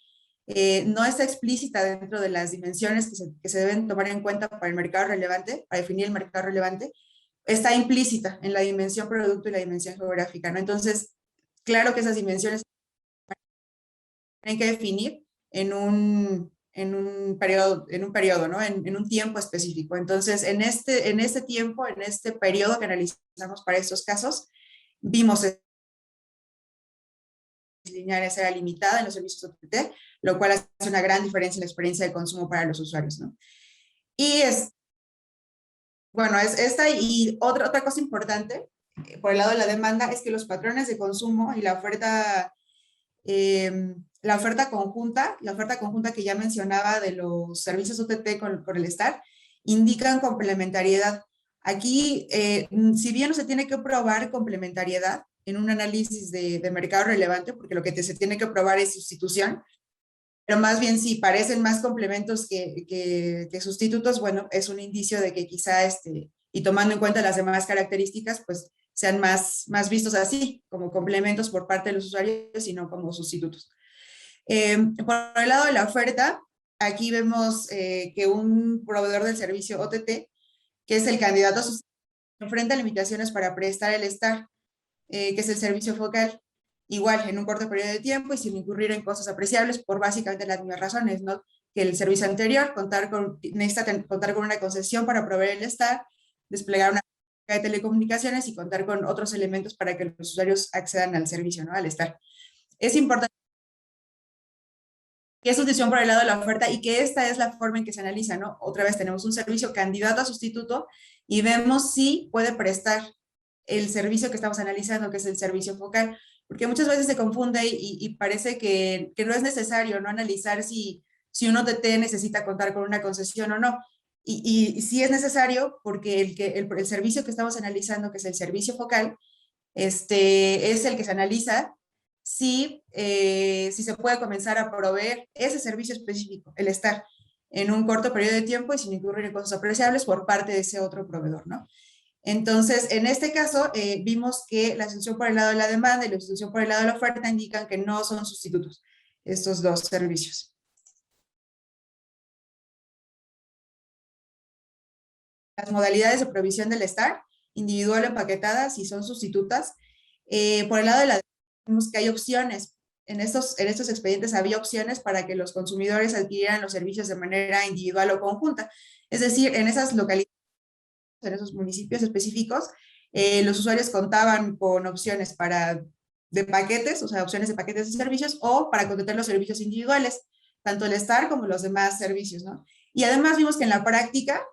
E: no está explícita dentro de las dimensiones que se deben tomar en cuenta para el mercado relevante, para definir el mercado relevante, está implícita en la dimensión producto y la dimensión geográfica, ¿no? Entonces, claro que esas dimensiones tienen que definir en un periodo, ¿no? En un tiempo específico. Entonces, en este tiempo, en este periodo que analizamos para estos casos, vimos lineares era limitada en los servicios OTT, lo cual hace una gran diferencia en la experiencia de consumo para los usuarios, ¿no? Y bueno, es esta y otra cosa importante por el lado de la demanda es que los patrones de consumo y la oferta conjunta que ya mencionaba de los servicios OTT con el STAR, indican complementariedad. Aquí, si bien no se tiene que probar complementariedad en un análisis de mercado relevante, porque lo que se tiene que probar es sustitución, pero más bien si parecen más complementos que sustitutos, bueno, es un indicio de que quizá, y tomando en cuenta las demás características, pues sean más vistos así, como complementos por parte de los usuarios y no como sustitutos. Por el lado de la oferta, aquí vemos que un proveedor del servicio OTT, que es el candidato a sustituto, enfrenta limitaciones para prestar el STAR, que es el servicio focal, igual en un corto periodo de tiempo y sin incurrir en costos apreciables por básicamente las mismas razones, ¿no? Que el servicio anterior necesita contar con una concesión para proveer el STAR, desplegar una de telecomunicaciones y contar con otros elementos para que los usuarios accedan al servicio, ¿no? Al STAR. Es importante que es sustitución por el lado de la oferta y que esta es la forma en que se analiza, ¿no? Otra vez tenemos un servicio candidato a sustituto y vemos si puede prestar el servicio que estamos analizando, que es el servicio focal, porque muchas veces se confunde y parece que no es necesario, ¿no? Analizar si un OTT necesita contar con una concesión o no. Y sí es necesario porque el servicio que estamos analizando, que es el servicio focal, es el que se analiza si se puede comenzar a proveer ese servicio específico, el STAR, en un corto periodo de tiempo y sin incurrir en costos apreciables por parte de ese otro proveedor, ¿no? Entonces, en este caso, vimos que la sustitución por el lado de la demanda y la sustitución por el lado de la oferta indican que no son sustitutos estos dos servicios. Las modalidades de provisión del STAR, individual o empaquetada, si son sustitutas. Por el lado de la demanda, vemos que hay opciones. En estos expedientes había opciones para que los consumidores adquirieran los servicios de manera individual o conjunta. Es decir, en esas localidades, en esos municipios específicos, los usuarios contaban con opciones de paquetes, o sea, opciones de paquetes de servicios, o para contratar los servicios individuales, tanto el STAR como los demás servicios, ¿no? Y además vimos que en la práctica,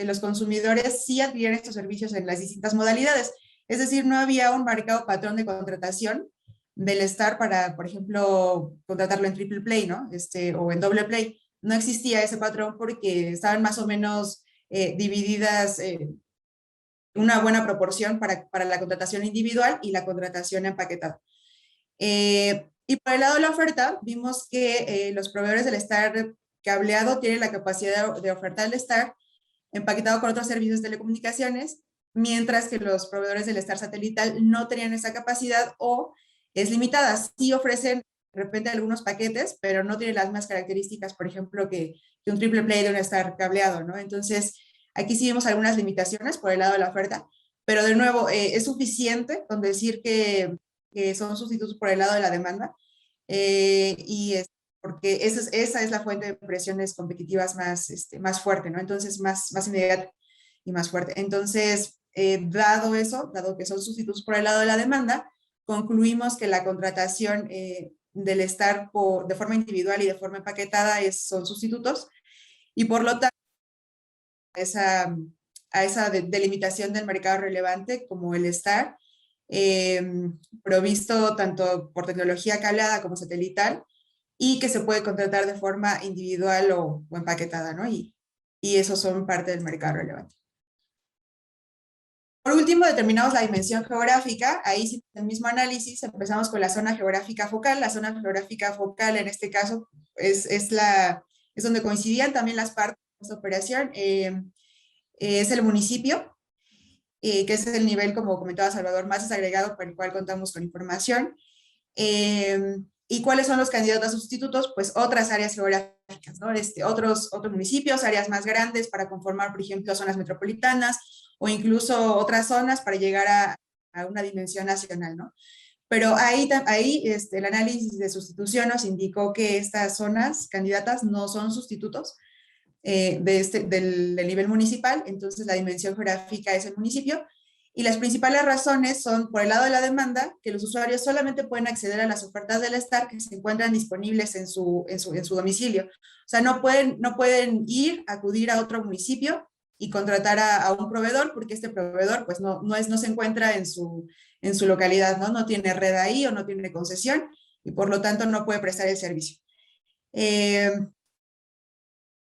E: los consumidores sí adquirían estos servicios en las distintas modalidades. Es decir, no había un marcado patrón de contratación del STAR para, por ejemplo, contratarlo en triple play, ¿no? O en doble play. No existía ese patrón porque estaban más o menos divididas una buena proporción para la contratación individual y la contratación empaquetada. Y por el lado de la oferta, vimos que los proveedores del STAR cableado tienen la capacidad de ofertar el STAR empaquetado con otros servicios de telecomunicaciones, mientras que los proveedores del STAR satelital no tenían esa capacidad o es limitada. Sí ofrecen de repente algunos paquetes, pero no tienen las mismas características, por ejemplo, que un triple play de un STAR cableado, ¿no? Entonces, aquí sí vemos algunas limitaciones por el lado de la oferta, pero de nuevo, es suficiente con decir que son sustitutos por el lado de la demanda, porque esa es la fuente de presiones competitivas más fuerte, ¿no? Entonces, más inmediata y más fuerte. Entonces, dado eso, dado que son sustitutos por el lado de la demanda, concluimos que la contratación del STAR de forma individual y de forma empaquetada son sustitutos, y por lo tanto, a esa delimitación del mercado relevante como el STAR, provisto tanto por tecnología cableada como satelital, y que se puede contratar de forma individual o empaquetada, ¿no? Y esos son parte del mercado relevante. Por último, determinamos la dimensión geográfica. Ahí sí, el mismo análisis, empezamos con la zona geográfica focal. La zona geográfica focal, en este caso, es donde coincidían también las partes de esta operación. Es el municipio, que es el nivel, como comentaba Salvador, más desagregado para el cual contamos con información. ¿Y cuáles son los candidatos a sustitutos? Pues otras áreas geográficas, ¿no? Otros municipios, áreas más grandes para conformar, por ejemplo, zonas metropolitanas o incluso otras zonas para llegar a una dimensión nacional, ¿no? Pero ahí el análisis de sustitución nos indicó que estas zonas candidatas no son sustitutos del nivel municipal, entonces la dimensión geográfica es el municipio, y las principales razones son, por el lado de la demanda, que los usuarios solamente pueden acceder a las ofertas del STAR que se encuentran disponibles en su domicilio. O sea, no pueden acudir a otro municipio y contratar a un proveedor, porque este proveedor pues no se encuentra en su localidad, ¿no? No tiene red ahí o no tiene concesión, y por lo tanto no puede prestar el servicio.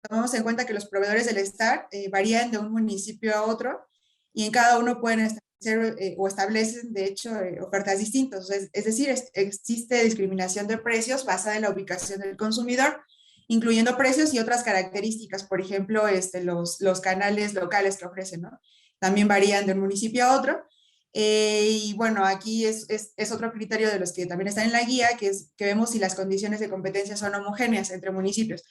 E: Tomamos en cuenta que los proveedores del STAR varían de un municipio a otro, y en cada uno pueden establecer o establecen, de hecho, ofertas distintas. Es decir, existe discriminación de precios basada en la ubicación del consumidor, incluyendo precios y otras características. Por ejemplo, los canales locales que ofrecen, ¿no? También varían de un municipio a otro. Y bueno, aquí es otro criterio de los que también están en la guía, que vemos si las condiciones de competencia son homogéneas entre municipios.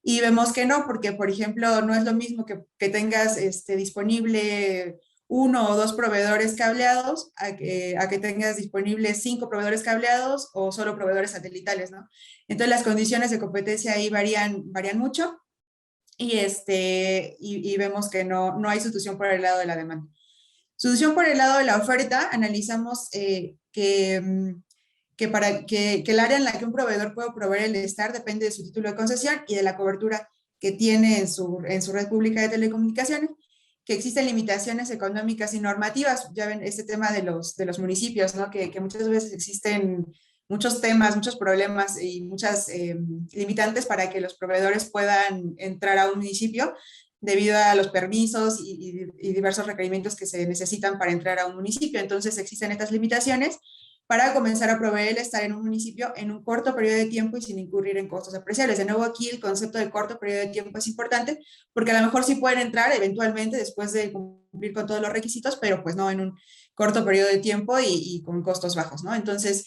E: Y vemos que no, porque, por ejemplo, no es lo mismo que tengas disponible 1 o 2 proveedores cableados a que tengas disponibles 5 proveedores cableados o solo proveedores satelitales, ¿no? Entonces, las condiciones de competencia ahí varían mucho, y vemos que no hay sustitución por el lado de la demanda. Sustitución por el lado de la oferta, analizamos que el área en la que un proveedor puede proveer el STAR depende de su título de concesión y de la cobertura que tiene en su red pública de telecomunicaciones, que existen limitaciones económicas y normativas. Ya ven este tema de los municipios, ¿no? Que muchas veces existen muchos temas, muchos problemas y muchas limitantes para que los proveedores puedan entrar a un municipio debido a los permisos y diversos requerimientos que se necesitan para entrar a un municipio. Entonces existen estas limitaciones para comenzar a proveer el STAR en un municipio en un corto periodo de tiempo y sin incurrir en costos apreciables. De nuevo, aquí el concepto de corto periodo de tiempo es importante, porque a lo mejor sí pueden entrar eventualmente después de cumplir con todos los requisitos, pero pues no en un corto periodo de tiempo y con costos bajos, ¿no? Entonces,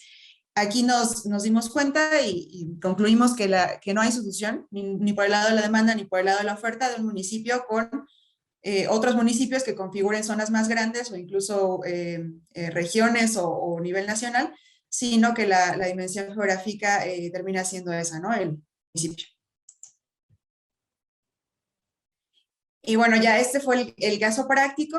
E: aquí nos dimos cuenta y concluimos que no hay solución, ni por el lado de la demanda, ni por el lado de la oferta de un municipio con otros municipios que configuren zonas más grandes o incluso regiones o nivel nacional, sino que la dimensión geográfica termina siendo esa, ¿no? El municipio. Y bueno, ya este fue el caso práctico.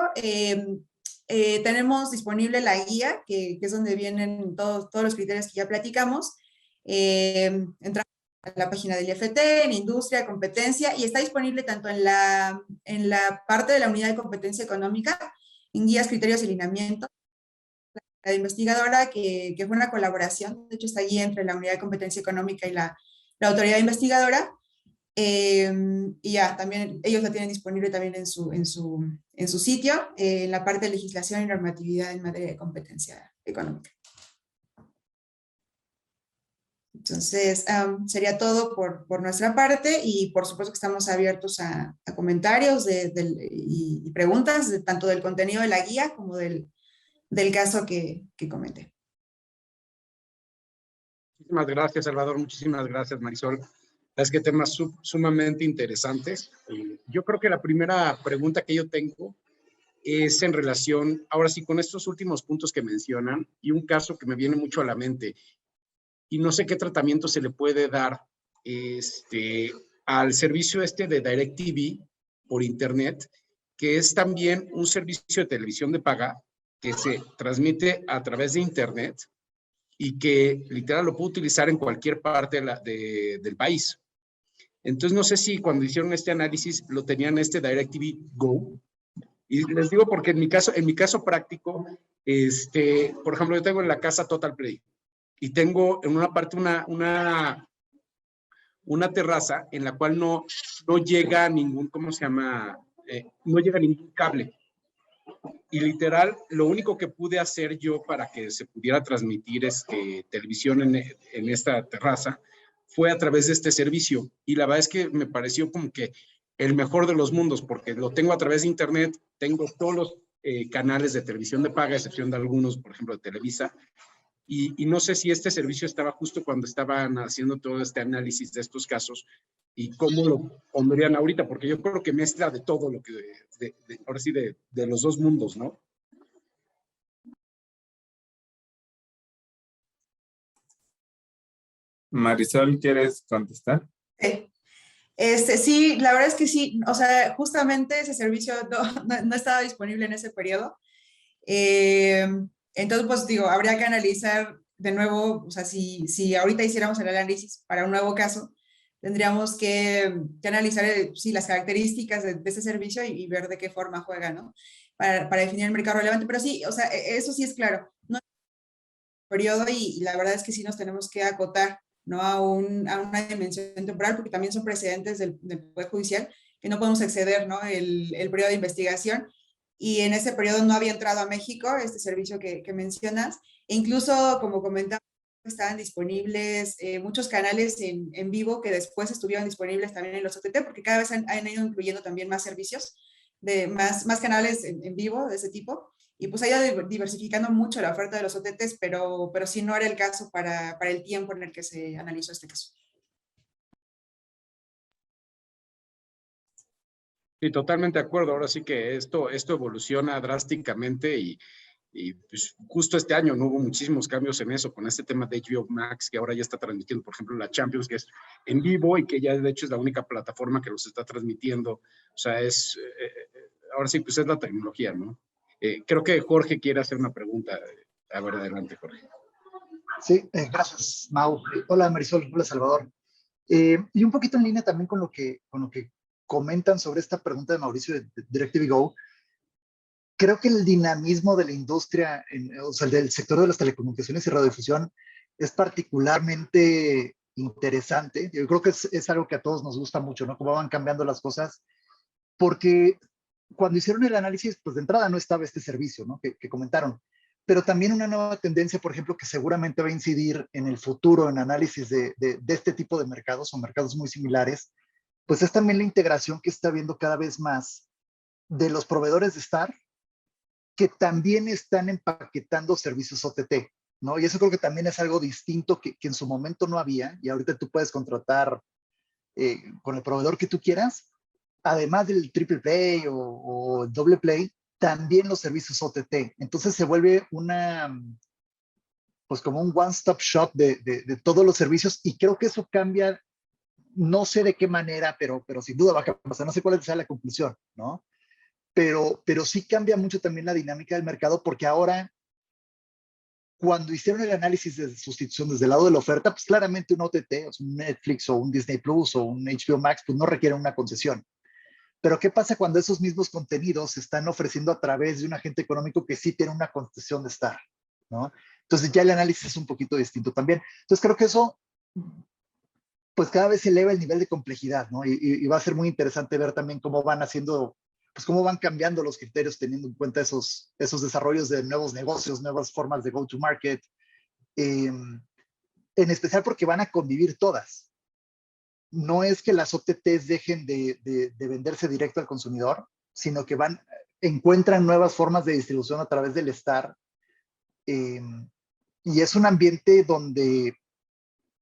E: Tenemos disponible la guía, que es donde vienen todos los criterios que ya platicamos. Entramos a la página del IFT, en industria, competencia, y está disponible tanto en la parte de la unidad de competencia económica, en guías, criterios y lineamientos. La investigadora, que fue una colaboración, de hecho está allí entre la unidad de competencia económica y la autoridad investigadora. Y ya, también ellos la tienen disponible también en su sitio, en la parte de legislación y normatividad en materia de competencia económica. Entonces, sería todo por nuestra parte, y por supuesto que estamos abiertos a comentarios y preguntas, tanto del contenido de la guía como del caso que comenté.
C: Muchísimas gracias, Salvador. Muchísimas gracias, Marisol. Es que temas sumamente interesantes. Yo creo que la primera pregunta que yo tengo es en relación, ahora sí, con estos últimos puntos que mencionan, y un caso que me viene mucho a la mente, y no sé qué tratamiento se le puede dar al servicio de DirecTV por internet, que es también un servicio de televisión de paga que se transmite a través de internet y que literal lo puedo utilizar en cualquier parte del país. Entonces, no sé si cuando hicieron este análisis lo tenían DirecTV Go. Y les digo porque en mi caso práctico, por ejemplo, yo tengo en la casa Total Play y tengo en una parte una terraza en la cual no llega ningún, ¿cómo se llama? No llega ningún cable. Y literal, lo único que pude hacer yo para que se pudiera transmitir televisión en esta terraza fue a través de este servicio. Y la verdad es que me pareció como que el mejor de los mundos, porque lo tengo a través de internet, tengo todos los canales de televisión de paga, a excepción de algunos, por ejemplo, de Televisa, Y no sé si este servicio estaba justo cuando estaban haciendo todo este análisis de estos casos y cómo lo pondrían ahorita, porque yo creo que mezcla de todo lo que, ahora sí, de los dos mundos, ¿no?
D: Marisol, ¿quieres contestar?
E: Sí. Sí, la verdad es que sí, o sea, justamente ese servicio no estaba disponible en ese periodo. Eh, entonces, pues digo, habría que analizar de nuevo, o sea, si ahorita hiciéramos el análisis para un nuevo caso, tendríamos que analizar sí, las características de ese servicio y ver de qué forma juega, ¿no? Para definir el mercado relevante. Pero sí, o sea, eso sí es claro. No periodo y la verdad es que sí nos tenemos que acotar, ¿no? A una dimensión temporal, porque también son precedentes del Poder Judicial, que no podemos exceder, ¿no? El periodo de investigación. Y en ese periodo no había entrado a México este servicio que mencionas. E incluso, como comentaba, estaban disponibles muchos canales en vivo que después estuvieron disponibles también en los OTT, porque cada vez han ido incluyendo también más servicios, más canales en vivo de ese tipo y pues ha ido diversificando mucho la oferta de los OTTs, pero sí no era el caso para el tiempo en el que se analizó este caso.
C: Sí, totalmente de acuerdo. Ahora sí que esto evoluciona drásticamente y pues justo este año no hubo muchísimos cambios en eso, con este tema de HBO Max, que ahora ya está transmitiendo, por ejemplo, la Champions, que es en vivo y que ya de hecho es la única plataforma que los está transmitiendo. O sea, ahora sí, pues es la tecnología, ¿no? Creo que Jorge quiere hacer una pregunta. A ver, adelante, Jorge.
F: Sí, gracias, Mau. Hola, Marisol. Hola, Salvador. Y un poquito en línea también con lo que comentan sobre esta pregunta de Mauricio de DirecTV Go. Creo que el dinamismo de la industria, o sea, del sector de las telecomunicaciones y radiodifusión, es particularmente interesante. Yo creo que es algo que a todos nos gusta mucho, ¿no? Cómo van cambiando las cosas, porque cuando hicieron el análisis, pues de entrada no estaba este servicio, ¿no? Que comentaron. Pero también una nueva tendencia, por ejemplo, que seguramente va a incidir en el futuro en análisis de este tipo de mercados o mercados muy similares, pues es también la integración que está habiendo cada vez más de los proveedores de Star que también están empaquetando servicios OTT, ¿no? Y eso creo que también es algo distinto que en su momento no había y ahorita tú puedes contratar con el proveedor que tú quieras, además del triple play o el doble play, también los servicios OTT. Entonces se vuelve pues como un one-stop shop de todos los servicios y creo que eso cambia, no sé de qué manera, pero sin duda va a pasar, no sé cuál sea la conclusión, ¿no? Pero sí cambia mucho también la dinámica del mercado porque ahora, cuando hicieron el análisis de sustitución desde el lado de la oferta, pues claramente un OTT, o sea, un Netflix o un Disney Plus o un HBO Max, pues no requieren una concesión. Pero ¿qué pasa cuando esos mismos contenidos se están ofreciendo a través de un agente económico que sí tiene una concesión de Star, ¿no? Entonces ya el análisis es un poquito distinto también. Entonces creo que eso, pues cada vez se eleva el nivel de complejidad, ¿no? Y va a ser muy interesante ver también cómo van haciendo, pues cómo van cambiando los criterios teniendo en cuenta esos desarrollos de nuevos negocios, nuevas formas de go to market, en especial porque van a convivir todas. No es que las OTTs dejen de venderse directo al consumidor, sino que encuentran nuevas formas de distribución a través del Star. Y es un ambiente donde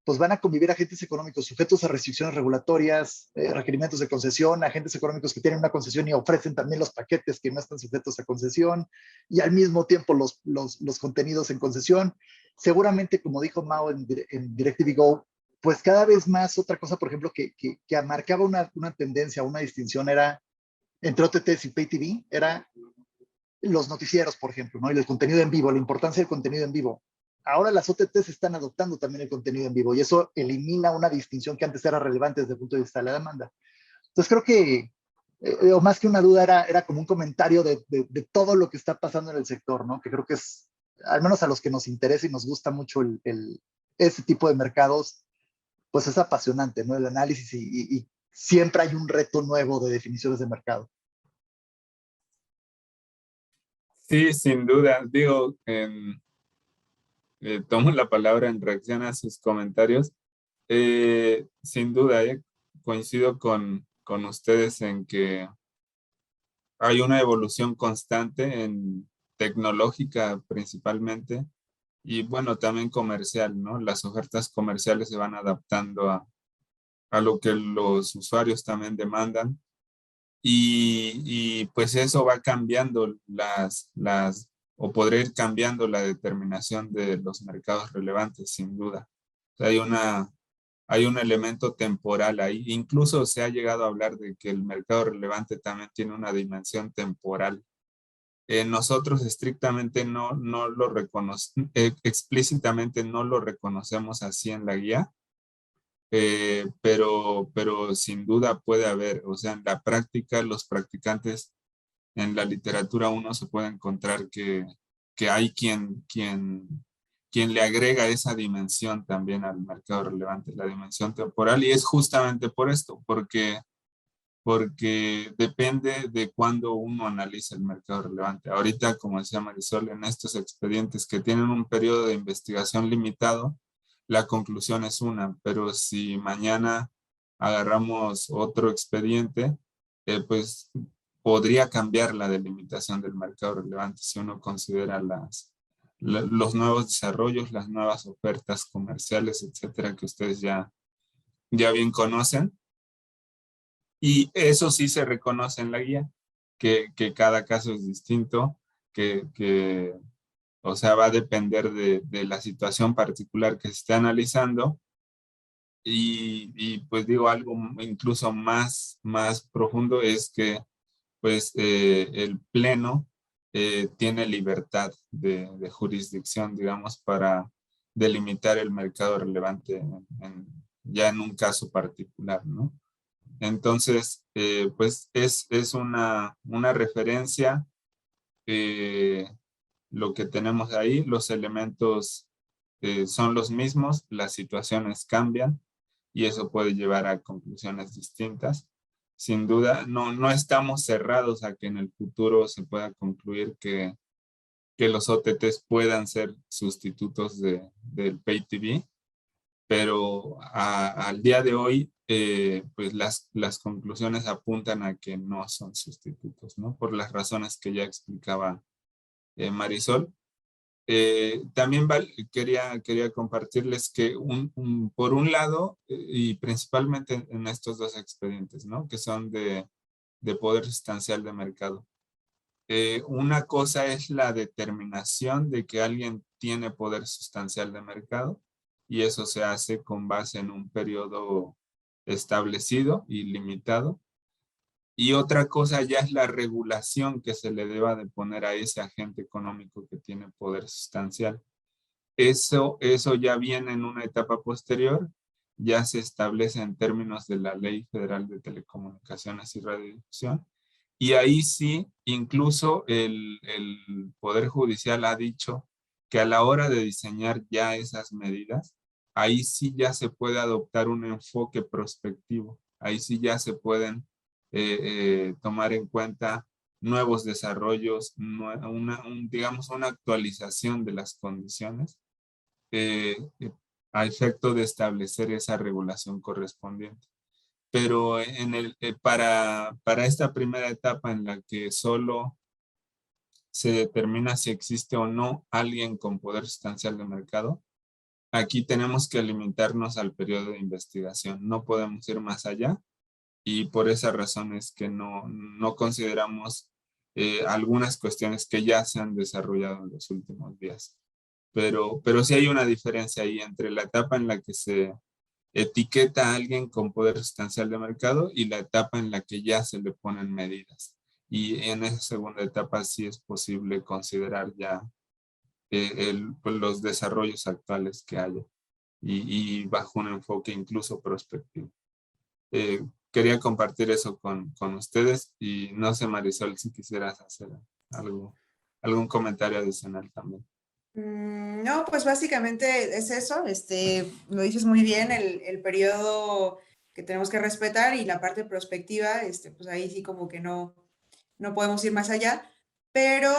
F: pues van a convivir agentes económicos sujetos a restricciones regulatorias, requerimientos de concesión, agentes económicos que tienen una concesión y ofrecen también los paquetes que no están sujetos a concesión, y al mismo tiempo los contenidos en concesión. Seguramente, como dijo Mao en DirecTV Go, pues cada vez más otra cosa, por ejemplo, que marcaba una tendencia, una distinción era entre OTTs y Pay TV, era los noticieros, por ejemplo, ¿no? Y el contenido en vivo, la importancia del contenido en vivo. Ahora las OTTs están adoptando también el contenido en vivo y eso elimina una distinción que antes era relevante desde el punto de vista de la demanda. Entonces creo que, o más que una duda, era como un comentario de todo lo que está pasando en el sector, ¿no? Que creo que es, al menos a los que nos interesa y nos gusta mucho ese tipo de mercados, pues es apasionante, ¿no? El análisis y siempre hay un reto nuevo de definiciones de mercado.
D: Sí, sin duda. Digo, tomo la palabra en reacción a sus comentarios. Sin duda, coincido con ustedes en que hay una evolución constante tecnológica principalmente y bueno, también comercial, ¿no? Las ofertas comerciales se van adaptando a lo que los usuarios también demandan. Y pues eso va cambiando o podría ir cambiando la determinación de los mercados relevantes, sin duda. O sea, hay un elemento temporal ahí. Incluso se ha llegado a hablar de que el mercado relevante también tiene una dimensión temporal. Nosotros estrictamente no lo reconocemos, explícitamente no lo reconocemos así en la guía, pero sin duda puede haber, o sea, en la práctica los practicantes en la literatura uno se puede encontrar que hay quien le agrega esa dimensión también al mercado relevante, la dimensión temporal, y es justamente por esto, porque depende de cuándo uno analiza el mercado relevante. Ahorita, como decía Marisol, en estos expedientes que tienen un periodo de investigación limitado, la conclusión es una, pero si mañana agarramos otro expediente, pues podría cambiar la delimitación del mercado relevante si uno considera los nuevos desarrollos, las nuevas ofertas comerciales, etcétera, que ustedes ya bien conocen. Y eso sí se reconoce en la guía, que cada caso es distinto, o sea, va a depender de la situación particular que se esté analizando. Y pues digo algo incluso más profundo es que pues el pleno tiene libertad de jurisdicción, digamos, para delimitar el mercado relevante ya en un caso particular, ¿no? Entonces, pues es una referencia, lo que tenemos ahí, los elementos son los mismos, las situaciones cambian y eso puede llevar a conclusiones distintas. Sin duda, no estamos cerrados a que en el futuro se pueda concluir que los OTTs puedan ser sustitutos del Pay TV, pero al día de hoy, pues las conclusiones apuntan a que no son sustitutos, ¿no? Por las razones que ya explicaba Marisol. También quería compartirles que por un lado, y principalmente en estos dos expedientes, ¿no? Que son de poder sustancial de mercado. Una cosa es la determinación de que alguien tiene poder sustancial de mercado y eso se hace con base en un periodo establecido y limitado. Y otra cosa ya es la regulación que se le deba de poner a ese agente económico que tiene poder sustancial. Eso ya viene en una etapa posterior, ya se establece en términos de la Ley Federal de Telecomunicaciones y Radiodifusión. Y ahí sí, incluso el Poder Judicial ha dicho que a la hora de diseñar ya esas medidas, ahí sí ya se puede adoptar un enfoque prospectivo. Ahí sí ya se pueden tomar en cuenta nuevos desarrollos, digamos una actualización de las condiciones a efecto de establecer esa regulación correspondiente. Pero para esta primera etapa en la que solo se determina si existe o no alguien con poder sustancial de mercado, aquí tenemos que limitarnos al periodo de investigación. No podemos ir más allá y por esa razón es que no consideramos algunas cuestiones que ya se han desarrollado en los últimos días. Pero sí hay una diferencia ahí entre la etapa en la que se etiqueta a alguien con poder sustancial de mercado y la etapa en la que ya se le ponen medidas. Y en esa segunda etapa sí es posible considerar ya pues los desarrollos actuales que haya y bajo un enfoque incluso prospectivo. Quería compartir eso con ustedes y no sé, Marisol, si quisieras hacer algún comentario adicional también.
E: No, pues básicamente es eso, lo dices muy bien, el periodo que tenemos que respetar y la parte prospectiva, pues ahí sí como que no podemos ir más allá, pero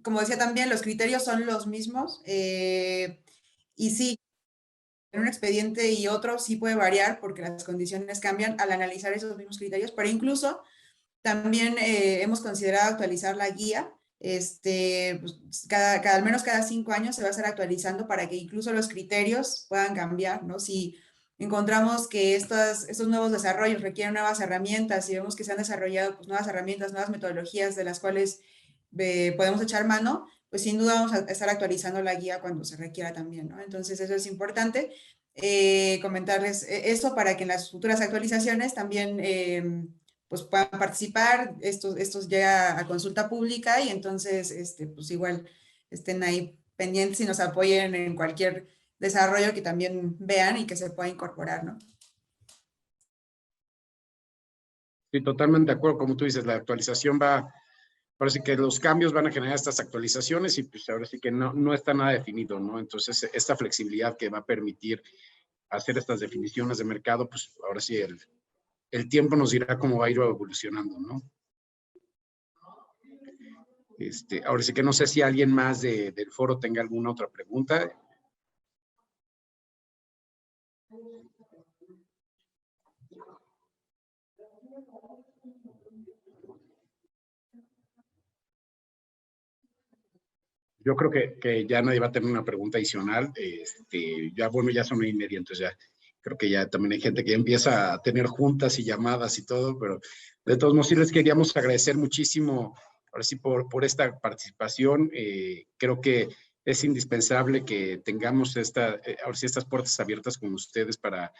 E: como decía también, los criterios son los mismos y sí, en un expediente y otro sí puede variar porque las condiciones cambian al analizar esos mismos criterios, pero incluso también hemos considerado actualizar la guía Pues, al menos cada 5 años se va a estar actualizando para que incluso los criterios puedan cambiar, ¿no? Si encontramos que estos nuevos desarrollos requieren nuevas herramientas y vemos que se han desarrollado pues, nuevas herramientas, nuevas metodologías de las cuales podemos echar mano, pues sin duda vamos a estar actualizando la guía cuando se requiera también, ¿no? Entonces eso es importante. Comentarles eso para que en las futuras actualizaciones también pues puedan participar, estos llega a consulta pública y entonces pues igual estén ahí pendientes y nos apoyen en cualquier desarrollo que también vean y que se pueda incorporar, ¿no?
C: Sí, totalmente de acuerdo, como tú dices, la actualización ahora sí que los cambios van a generar estas actualizaciones y pues ahora sí que no está nada definido, ¿no? Entonces, esta flexibilidad que va a permitir hacer estas definiciones de mercado, pues ahora sí el tiempo nos dirá cómo va a ir evolucionando, ¿no? Ahora sí que no sé si alguien más del foro tenga alguna otra pregunta. Yo creo que ya nadie va a tener una pregunta adicional. Ya bueno, ya son 1:30, entonces ya creo que ya también hay gente que ya empieza a tener juntas y llamadas y todo, pero de todos modos sí les queríamos agradecer muchísimo, ahora sí, por esta participación. Creo que es indispensable que tengamos ahora sí, estas puertas abiertas con ustedes para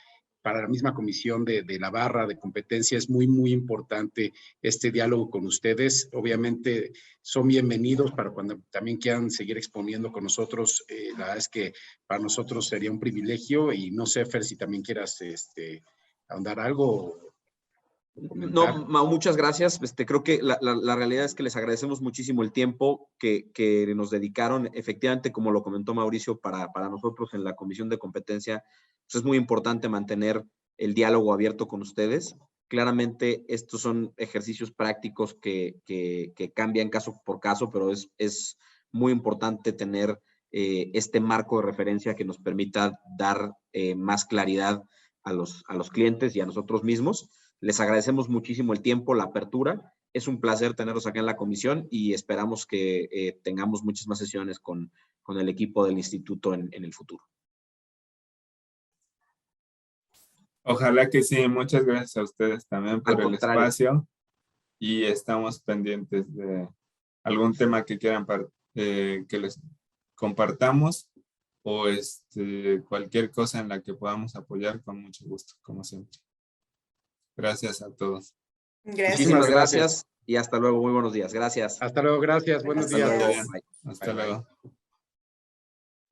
C: la misma comisión de la barra de competencia. Es muy, muy importante este diálogo con ustedes. Obviamente son bienvenidos para cuando también quieran seguir exponiendo con nosotros. La verdad es que para nosotros sería un privilegio y no sé, Fer, si también quieras ahondar algo.
A: No, Mau, muchas gracias. Creo que la realidad es que les agradecemos muchísimo el tiempo que nos dedicaron. Efectivamente, como lo comentó Mauricio, para nosotros en la Comisión de Competencia, pues es muy importante mantener el diálogo abierto con ustedes. Claramente, estos son ejercicios prácticos que cambian caso por caso, pero es muy importante tener este marco de referencia que nos permita dar más claridad a los clientes y a nosotros mismos. Les agradecemos muchísimo el tiempo, la apertura. Es un placer tenerlos acá en la comisión y esperamos que tengamos muchas más sesiones con el equipo del instituto en el futuro.
D: Ojalá que sí. Muchas gracias a ustedes también por el espacio y estamos pendientes de algún tema que quieran que les compartamos o cualquier cosa en la que podamos apoyar con mucho gusto, como siempre. Gracias a todos.
E: Gracias.
A: Muchísimas gracias y hasta luego. Muy buenos días. Gracias.
C: Hasta luego, gracias. Buenos días.
D: Hasta luego.